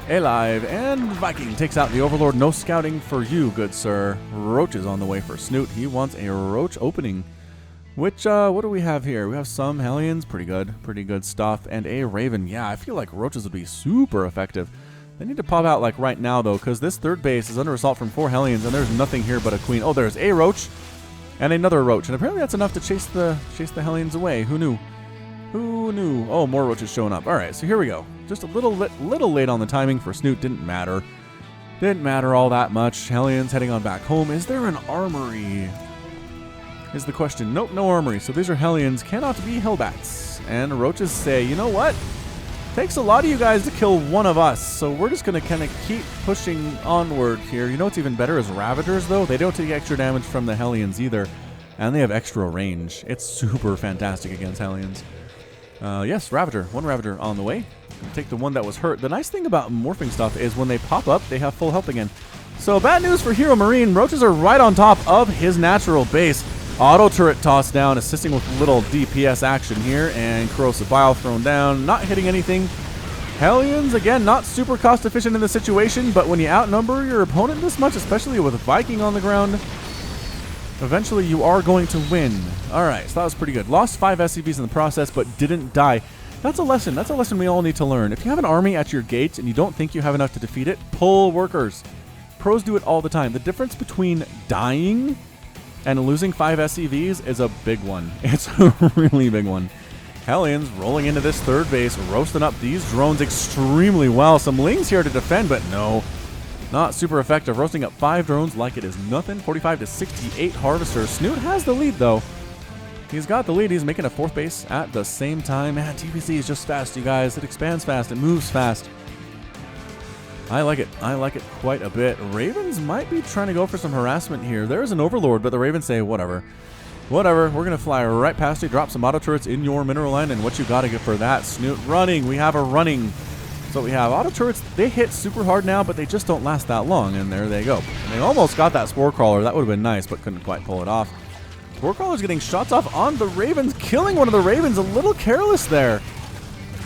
alive, and Viking takes out the Overlord. No scouting for you, good sir. Roach is on the way for Snute. He wants a Roach opening. Which, what do we have here? We have some Hellions. Pretty good stuff. And a Raven. Yeah, I feel like Roaches would be super effective. They need to pop out like right now, though, because this third base is under assault from 4 Hellions, and there's nothing here but a Queen. Oh, there's a Roach and another Roach. And apparently that's enough to chase the Hellions away. Who knew? Who knew? Oh, more Roaches showing up. All right, so here we go. Just a little late on the timing for Snute. Didn't matter. Didn't matter all that much. Hellions heading on back home. Is there an armory? Is the question. Nope, no armory. So these are Hellions. Cannot be Hellbats. And Roaches say, you know what? Takes a lot of you guys to kill one of us. So we're just going to kind of keep pushing onward here. You know what's even better is Ravagers, though. They don't take extra damage from the Hellions either. And they have extra range. It's super fantastic against Hellions. Yes, Ravager. One Ravager on the way. Take the one that was hurt. The nice thing about morphing stuff is when they pop up, they have full health again. So bad news for HeroMarine. Roaches are right on top of his natural base. Auto turret tossed down, assisting with little DPS action here. And Corrosive Bile thrown down, not hitting anything. Hellions, again, not super cost efficient in the situation, but when you outnumber your opponent this much, especially with Viking on the ground, eventually you are going to win. All right, so that was pretty good. Lost 5 SCVs in the process, but didn't die. That's a lesson. That's a lesson we all need to learn. If you have an army at your gates and you don't think you have enough to defeat it, pull workers. pros do it all the time. The difference between dying and losing 5 SCVs is a big one. It's a really big one. Hellions rolling into this third base, roasting up these drones extremely well. Some Lings here to defend, but no, not super effective. Roasting up 5 drones like it is nothing. 45 to 68 Harvesters. Snute has the lead, though. He's got the lead. He's making a 4th base at the same time. Man, TPC is just fast, you guys. It expands fast. It moves fast. I like it. I like it quite a bit. Ravens might be trying to go for some harassment here. There's an Overlord, but the Ravens say, whatever. Whatever. We're going to fly right past you, drop some auto turrets in your mineral line, and what you got to get for that? Snute running. We have a running. So we have auto turrets. They hit super hard now, but they just don't last that long, and there they go. And they almost got that Spore Crawler. That would have been nice, but couldn't quite pull it off. Spore Crawler's getting shots off on the Ravens, killing one of the Ravens. A little careless there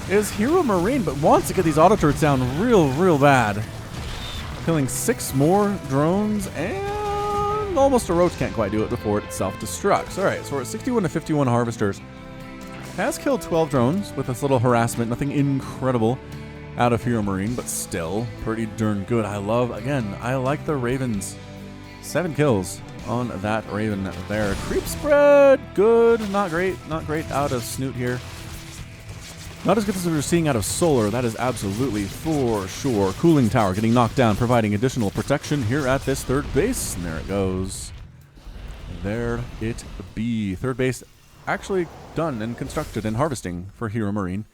is HeroMarine, but wants to get these auto turrets down real bad. Killing 6 more drones, and almost a Roach can't quite do it before it self-destructs. All right, so we're at 61 to 51 Harvesters. Has killed 12 drones with this little harassment. Nothing incredible out of HeroMarine, but still pretty darn good. I like the Ravens. 7 kills on that Raven there. Creep spread, good, not great out of Snute here. Not as good as we were seeing out of Solar, that is absolutely for sure. Cooling Tower getting knocked down, providing additional protection here at this third base. And there it goes. There it be. Third base actually done and constructed and harvesting for HeroMarine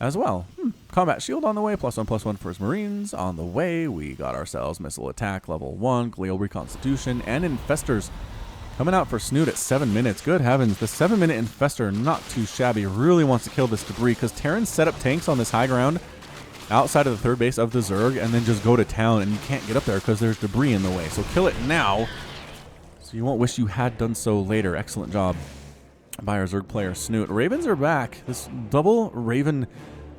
as well. Combat Shield on the way, +1/+1 for his Marines. On the way, we got ourselves Missile Attack level 1, Glial Reconstitution, and Infestors coming out for Snute at 7 minutes. Good heavens, the 7-minute Infestor, not too shabby. Really wants to kill this debris because Terrans set up tanks on this high ground outside of the third base of the Zerg and then just go to town, and you can't get up there because there's debris in the way. So kill it now so you won't wish you had done so later. Excellent job by our Zerg player Snute. Ravens are back. This double Raven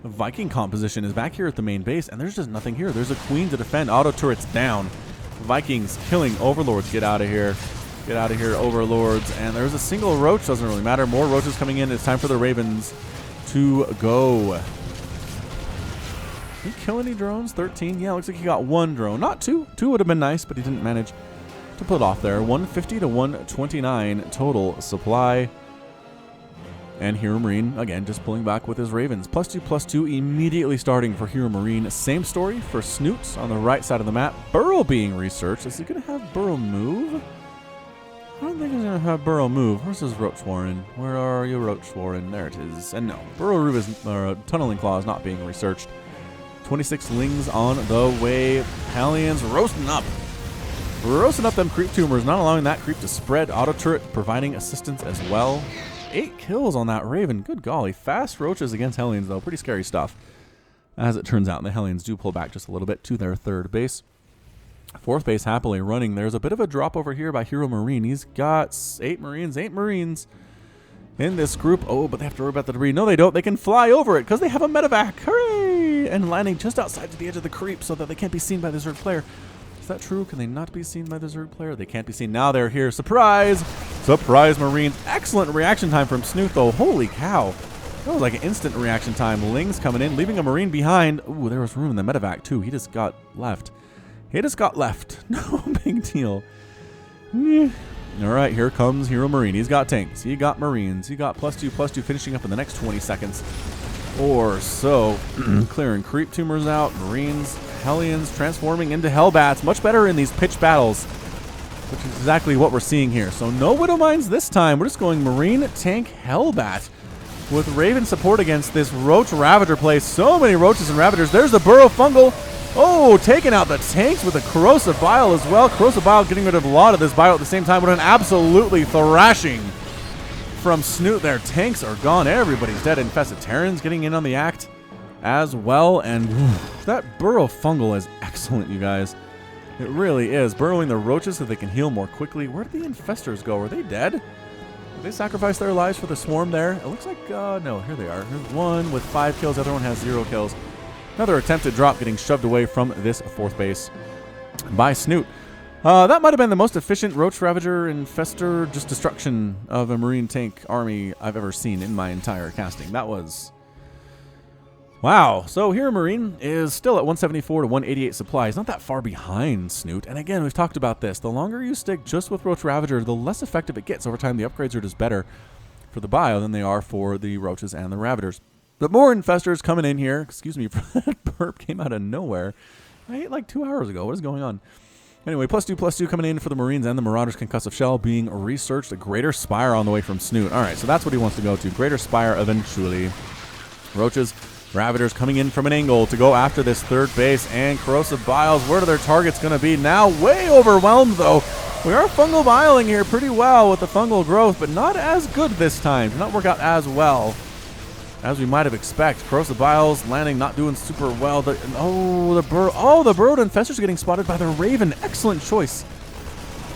Viking composition is back here at the main base, and there's just nothing here. There's a Queen to defend. Auto turrets down. Vikings killing Overlords. Get out of here. Get out of here, Overlords. And there's a single Roach. Doesn't really matter. More Roaches coming in. It's time for the Ravens to go. Did he kill any drones? 13? Yeah, looks like he got 1 drone. Not 2. 2 would have been nice, but he didn't manage to pull it off there. 150 to 129 total supply. And HeroMarine, again, just pulling back with his Ravens. +2/+2 immediately starting for HeroMarine. Same story for Snute on the right side of the map. Burrow being researched. Is he going to have Burrow move? I don't think he's going to have Burrow move. Where's his Roach Warren? Where are you, Roach Warren? There it is. And no, Burrow Roof is, Tunneling Claw is not being researched. 26 Lings on the way. Hellions roasting up. Roasting up them creep tumors, not allowing that creep to spread. Auto turret providing assistance as well. 8 kills on that Raven. Good golly. Fast Roaches against Hellions, though. Pretty scary stuff. As it turns out, the Hellions do pull back just a little bit to their third base. Fourth base happily running. There's a bit of a drop over here by HeroMarine. He's got 8 Marines in this group. Oh, but they have to worry about the debris. No, they don't. They can fly over it because they have a medevac. Hooray! And landing just outside to the edge of the creep so that they can't be seen by the Zerg player. Is that true? Can they not be seen by the Zerg player? They can't be seen. Now they're here. Surprise! Surprise, Marines. Excellent reaction time from Snute, though. Holy cow. That was like an instant reaction time. Lings coming in, leaving a Marine behind. Ooh, there was room in the medevac, too. He just got left. No big deal. All right, here comes HeroMarine. He's got tanks. He got Marines. He got +2/+2 finishing up in the next 20 seconds or so. Clearing creep tumors out. Marines, Hellions transforming into Hellbats. Much better in these pitched battles, which is exactly what we're seeing here. So no Widow Mines this time. We're just going Marine, Tank, Hellbat with Raven support against this Roach Ravager play. So many Roaches and Ravagers. There's the Burrow Fungal. Oh, taking out the tanks with a Corrosive Bile as well. Corrosive Bile getting rid of a lot of this Bile at the same time. What an absolutely thrashing from Snute there. Tanks are gone. Everybody's dead. Infested Terrans getting in on the act as well. And that Burrow Fungal is excellent, you guys. It really is. Burrowing the Roaches so they can heal more quickly. Where did the Infestors go? Are they dead? Did they sacrifice their lives for the swarm there? It looks like, no, here they are. Here's one with 5 kills. The other one has 0 kills. Another attempted drop getting shoved away from this fourth base by Snute. That might have been the most efficient Roach Ravager Infestor just destruction of a Marine tank army I've ever seen in my entire casting. That was... Wow, so HeroMarine is still at 174 to 188 supply. He's not that far behind Snute. And again, we've talked about this. The longer you stick just with Roach Ravager, the less effective it gets. Over time, the upgrades are just better for the bio than they are for the Roaches and the Ravagers. But more Infestors coming in here. Excuse me, that burp came out of nowhere. I ate like 2 hours ago. What is going on? Anyway, +2/+2 coming in for the Marines and the Marauders. Concussive Shell being researched. A Greater Spire on the way from Snute. All right, so that's what he wants to go to. Greater Spire eventually. Roaches, Ravagers coming in from an angle to go after this third base. And Corrosive Biles, where are their targets going to be? Now way overwhelmed, though. We are fungal biling here pretty well with the fungal growth, but not as good this time. Did not work out as well as we might have expected. Corrosive Biles landing, not doing super well. The Burrowed Infestors getting spotted by the Raven. Excellent choice.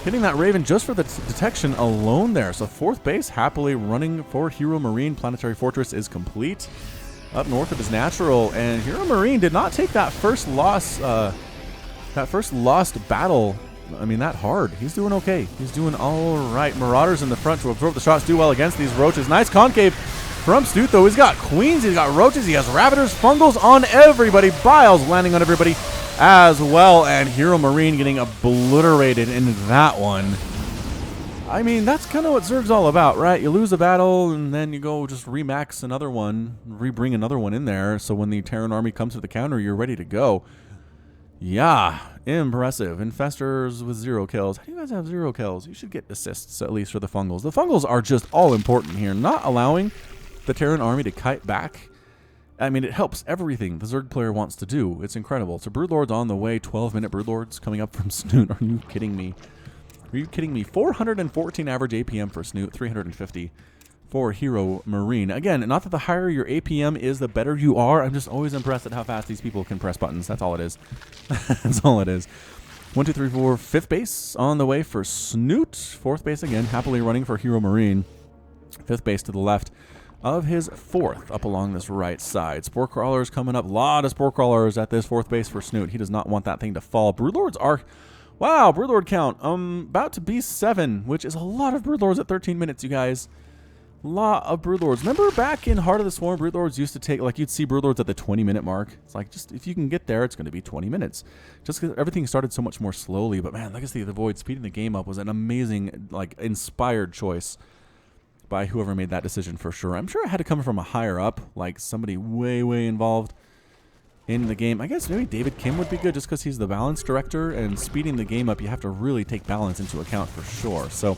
Hitting that Raven just for the detection alone there. So fourth base happily running for HeroMarine. Planetary Fortress is complete. Up north of his natural, and HeroMarine did not take that first loss, that first lost battle. I mean, that hard. He's doing okay. He's doing all right. Marauders in the front to absorb the shots, do well against these Roaches. Nice concave from Snute, though. He's got Queens, he's got Roaches, he has Ravagers, Fungals on everybody. Biles landing on everybody as well, and HeroMarine getting obliterated in that one. I mean, that's kind of what Zerg's all about, right? You lose a battle, and then you go just remax another one, rebring another one in there, so when the Terran army comes to the counter, you're ready to go. Yeah, impressive. Infestors with 0 kills. How do you guys have 0 kills? You should get assists, at least for the Fungals. The Fungals are just all important here, not allowing the Terran army to kite back. I mean, it helps everything the Zerg player wants to do. It's incredible. So Broodlords on the way, 12-minute Broodlords coming up from Snute. Are you kidding me? Are you kidding me? 414 average APM for Snute, 350 for HeroMarine. Again, not that the higher your APM is, the better you are. I'm just always impressed at how fast these people can press buttons. That's all it is. That's all it is. 1, 2, 3, 4. Fifth base on the way for Snute. Fourth base again, happily running for HeroMarine. Fifth base to the left of his fourth up along this right side. Spore Crawlers coming up. A lot of Spore Crawlers at this fourth base for Snute. He does not want that thing to fall. Broodlords are... Wow, Broodlord count, about to be 7, which is a lot of Broodlords at 13 minutes, you guys. A lot of Broodlords. Remember back in Heart of the Swarm, Broodlords used to take, like, you'd see Broodlords at the 20-minute mark. It's like, just, if you can get there, it's going to be 20 minutes. Just because everything started so much more slowly. But, man, Legacy of the Void, speeding the game up was an amazing, like, inspired choice by whoever made that decision for sure. I'm sure it had to come from a higher up, like somebody way, way involved in the game. I guess maybe David Kim would be good just because he's the balance director, and speeding the game up, you have to really take balance into account for sure. So,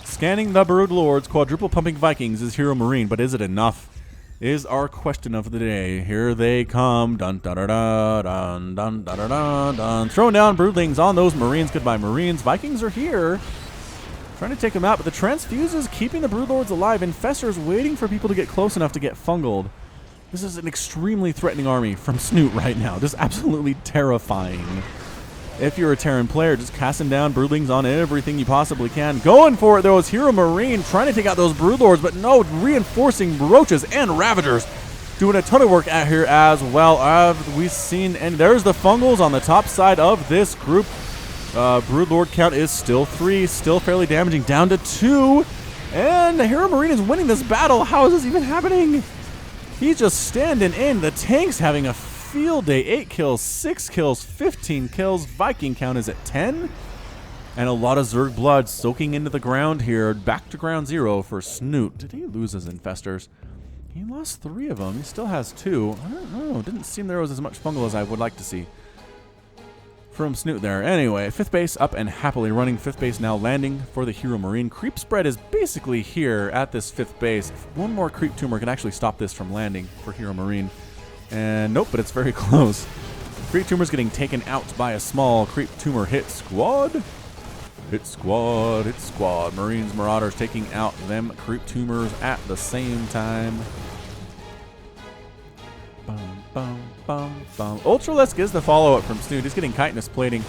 scanning the Broodlords, quadruple pumping Vikings is HeroMarine, but is it enough? Is our question of the day. Here they come. Dun da da da dun dun da da da dun. Throwing down Broodlings on those Marines. Goodbye, Marines. Vikings are here. Trying to take them out, but the Transfuses keeping the Broodlords alive. Infestors waiting for people to get close enough to get fungled. This is an extremely threatening army from Snute right now. Just absolutely terrifying. If you're a Terran player, just casting down Broodlings on everything you possibly can. Going for it, though, is HeroMarine trying to take out those Broodlords, but no, reinforcing Roaches and Ravagers. Doing a ton of work out here as well. We've seen, and there's the Fungals on the top side of this group. Broodlord count is still 3, still fairly damaging, down to 2. And HeroMarine is winning this battle. How is this even happening? He's just standing in. The tank's having a field day. 8 kills, 6 kills, 15 kills. Viking count is at 10. And a lot of Zerg blood soaking into the ground here. Back to ground 0 for Snute. Did he lose his Infestors? He lost 3 of them. He still has 2. I don't know. Didn't seem there was as much fungal as I would like to see from Snute there. Anyway, 5th base up and happily running. 5th base now landing for the HeroMarine. Creep spread is basically here at this 5th base. One more creep tumor can actually stop this from landing for HeroMarine. And nope, but it's very close. Creep tumor's getting taken out by a small creep tumor hit squad. Hit squad, hit squad. Marines, Marauders taking out them creep tumors at the same time. Bum, bum, bum, bum. Ultralisk is the follow-up from Snute. He's getting chitinous plating.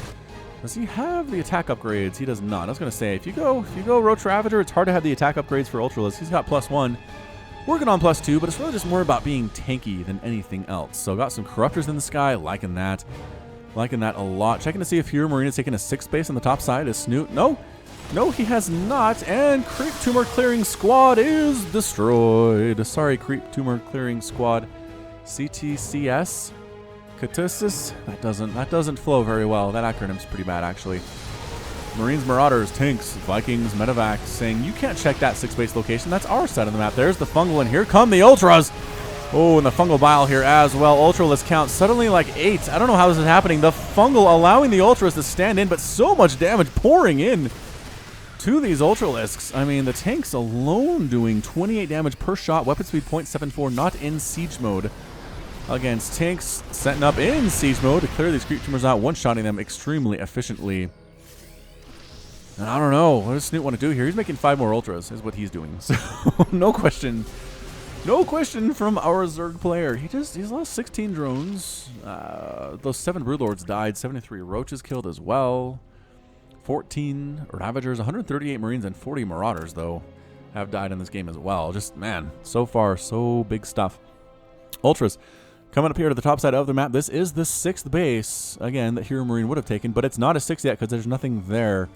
Does he have the attack upgrades? He does not. I was going to say, if you go Roach Ravager, it's hard to have the attack upgrades for Ultralisk. He's got +1. Working on +2, but it's really just more about being tanky than anything else. So got some Corruptors in the sky. Liking that. Liking that a lot. Checking to see if HeroMarine is taking a 6th base on the top side. Is Snute? No. No, he has not. And Creep Tumor Clearing Squad is destroyed. Sorry, Creep Tumor Clearing Squad. CTCS? Katowice? That doesn't flow very well. That acronym's pretty bad, actually. Marines, Marauders, Tanks, Vikings, Medevacs, saying you can't check that 6 base location. That's our side of the map. There's the Fungal, and here come the Ultras. Oh, and the Fungal Bile here as well. Ultralisk count suddenly like 8. I don't know how this is happening. The Fungal allowing the Ultras to stand in, but so much damage pouring in to these Ultralisks. I mean, the tanks alone doing 28 damage per shot. Weapon speed 0.74, not in siege mode. Against tanks setting up in siege mode to clear these creep tumors out, one-shotting them extremely efficiently. And I don't know. What does Snute want to do here? He's making 5 more Ultras, is what he's doing. So, no question. No question from our Zerg player. He's lost 16 drones. Those 7 Broodlords died. 73 Roaches killed as well. 14 Ravagers, 138 Marines, and 40 Marauders, though, have died in this game as well. Just, man, so far, so big stuff. Ultras. Coming up here to the top side of the map, this is the 6th base, again, that HeroMarine would have taken, but it's not a 6 yet because there's nothing there.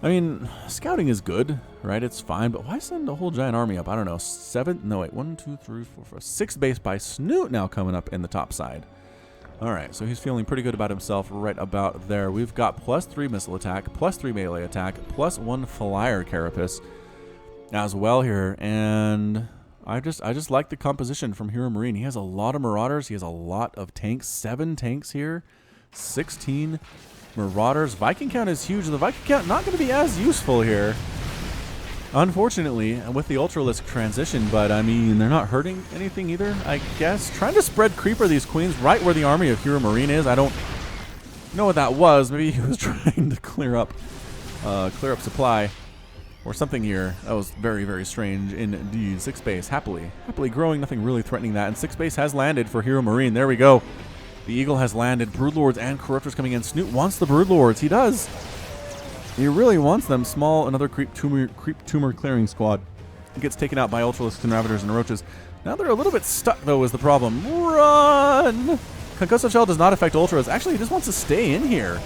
I mean, scouting is good, right? It's fine, but why send a whole giant army up? I don't know. 1, 2, 3, 4, 5. 6th base by Snute now coming up in the top side. All right, so he's feeling pretty good about himself right about there. We've got +3 missile attack, +3 melee attack, +1 flyer carapace as well here, and I just like the composition from HeroMarine. He has a lot of Marauders. He has a lot of tanks. 7 tanks here. 16 Marauders. Viking count is huge. The Viking count not going to be as useful here, unfortunately, with the Ultralisk transition. But, I mean, they're not hurting anything either, I guess. Trying to spread Creeper these Queens right where the army of HeroMarine is. I don't know what that was. Maybe he was trying to clear up supply or something here. That was very, very strange indeed. 6th base, happily growing, nothing really threatening that. And 6th base has landed for HeroMarine. There we go. The Eagle has landed. Broodlords and Corruptors coming in. Snute wants the Broodlords. He does. He really wants them. Small, another creep tumor clearing squad. He gets taken out by Ultralisks and Ravagers and Roaches. Now they're a little bit stuck, though, is the problem. Run! Concussive Shell does not affect Ultras. Actually, he just wants to stay in here.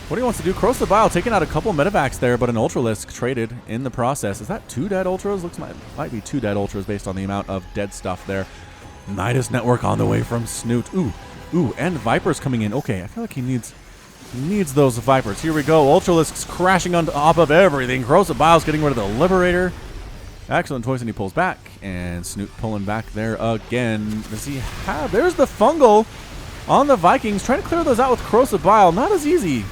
What he wants to do, Corrosive Bile, taking out a couple Medevacs there, but an Ultralisk traded in the process. Is that 2 dead Ultras? Looks might be 2 dead Ultras based on the amount of dead stuff there. Nidus Network on the way from Snute. Ooh, and Vipers coming in. Okay, I feel like he needs those Vipers. Here we go. Ultralisks crashing on top of everything. Corrosive Bile's getting rid of the Liberator. Excellent choice, and he pulls back. And Snute pulling back there again. Does he have... There's the Fungal on the Vikings. Trying to clear those out with Corrosive Bile. Not as easy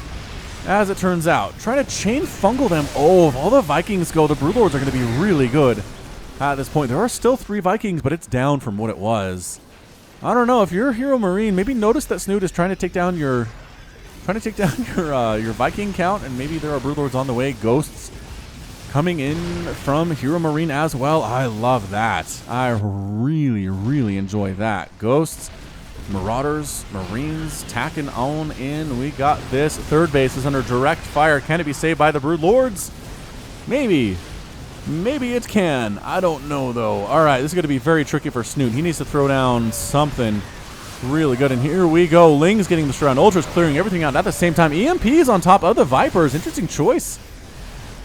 as it turns out. Trying to chain Fungal them. Oh, if all the Vikings go, the Broodlords are going to be really good at this point. There are still 3 Vikings, but it's down from what it was. I don't know. If you're HeroMarine, maybe notice that Snute is trying to take down your Viking count, and maybe there are Broodlords on the way. Ghosts coming in from HeroMarine as well. I love that. I really, really enjoy that. Ghosts, Marauders, Marines tacking on in. We got this. 3rd base is under direct fire. Can it be saved by the Broodlords? Maybe. Maybe it can. I don't know, though. All right, this is going to be very tricky for Snute. He needs to throw down something really good. And here we go. Ling's getting the strand. Ultra's clearing everything out at the same time. EMP's on top of the Vipers. Interesting choice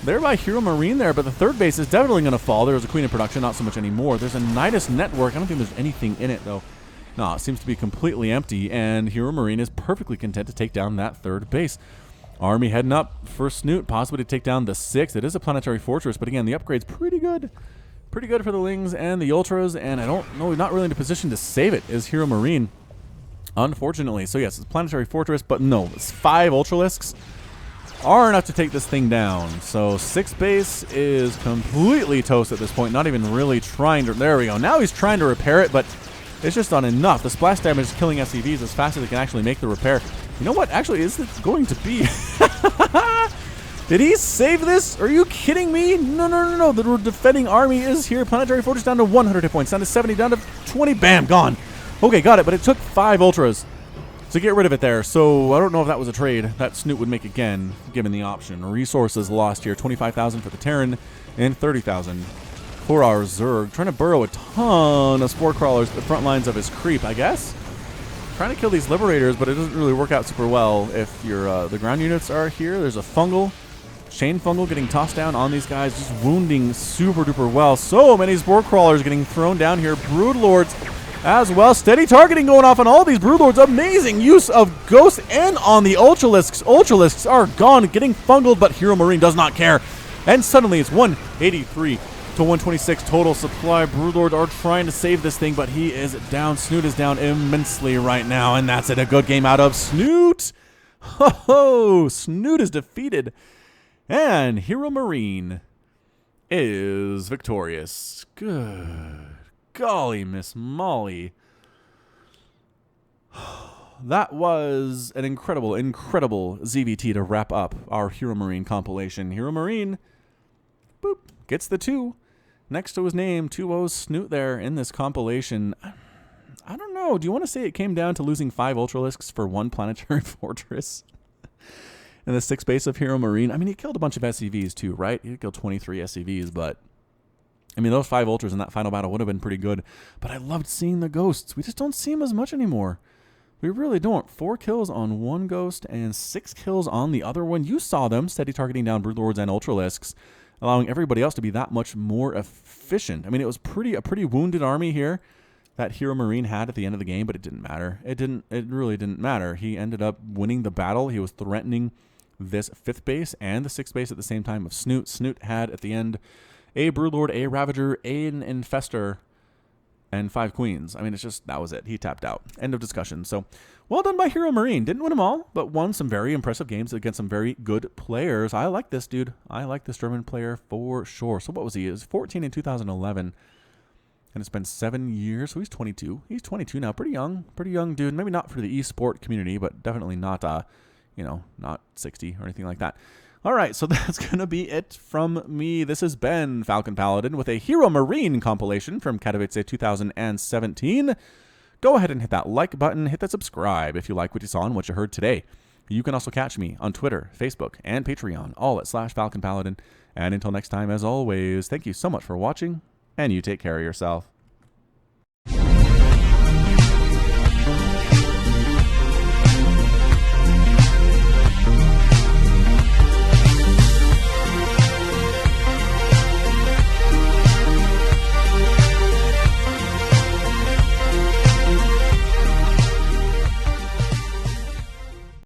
there by HeroMarine there, but the 3rd base is definitely going to fall. There's a Queen in production, not so much anymore. There's a Nidus Network. I don't think there's anything in it, though. No, it seems to be completely empty, and HeroMarine is perfectly content to take down that 3rd base. Army heading up for Snute, possibly to take down the 6th. It is a planetary fortress, but again, the upgrade's pretty good. Pretty good for the Lings and the Ultras, and I don't know, not really in a position to save it is HeroMarine, unfortunately. So yes, it's a planetary fortress, but no, it's 5 Ultralisks are enough to take this thing down. So 6th base is completely toast at this point, not even really trying to... There we go. Now he's trying to repair it, but it's just not enough. The splash damage is killing SCVs as fast as it can actually make the repair. You know what? Actually, is it going to be... Did he save this? Are you kidding me? No. The defending army is here. Planetary Fortress down to 100 hit points. Down to 70. Down to 20. Bam. Gone. Okay, got it. But it took 5 Ultras to get rid of it there. So I don't know if that was a trade that Snute would make again, given the option. Resources lost here. 25,000 for the Terran and 30,000 for our Zerg. Trying to burrow a ton of Spore Crawlers at the front lines of his creep, I guess. Trying to kill these Liberators, but it doesn't really work out super well if your the ground units are here. There's a Fungal. Chain Fungal getting tossed down on these guys, just wounding super duper well. So many Spore Crawlers getting thrown down here. Broodlords as well. Steady targeting going off on all these Broodlords. Amazing use of Ghost and on the Ultralisks. Ultralisks are gone, getting fungled, but HeroMarine does not care. And suddenly it's 183 to 126 total supply. Broodlord are trying to save this thing, but he is down. Snute is down immensely right now, and that's it. A good game out of Snute. Ho-ho! Snute is defeated, and HeroMarine is victorious. Good golly, Miss Molly. That was an incredible, incredible ZVT to wrap up our HeroMarine compilation. HeroMarine, boop, gets the 2 next to his name. 2-0 Snute there in this compilation. I don't know. Do you want to say it came down to losing 5 Ultralisks for 1 planetary fortress in the 6th base of HeroMarine? I mean, he killed a bunch of SCVs too, right? He killed 23 SCVs, but I mean, those 5 Ultras in that final battle would have been pretty good. But I loved seeing the Ghosts. We just don't see them as much anymore. We really don't. 4 kills on 1 Ghost and 6 kills on the other one. You saw them steady targeting down Broodlords and Ultralisks, allowing everybody else to be that much more efficient. I mean, it was a pretty wounded army here that HeroMarine had at the end of the game, but it didn't matter. It really didn't matter. He ended up winning the battle. He was threatening this 5th base and the 6th base at the same time of Snute. Snute had at the end a Broodlord, a Ravager, an Infestor, and 5 Queens. I mean, it's just, that was it. He tapped out. End of discussion. So, well done by HeroMarine. Didn't win them all, but won some very impressive games against some very good players. I like this dude. I like this German player for sure. So what was he? He was 14 in 2011. And it's been 7 years, so he's 22. He's 22 now. Pretty young dude. Maybe not for the esport community, but definitely not, you know, not 60 or anything like that. All right, so that's going to be it from me. This has been Falcon Paladin with a HeroMarine compilation from Katowice 2017. Go ahead and hit that like button, hit that subscribe if you like what you saw and what you heard today. You can also catch me on Twitter, Facebook, and Patreon, all at /Falcon Paladin. And until next time, as always, thank you so much for watching, and you take care of yourself.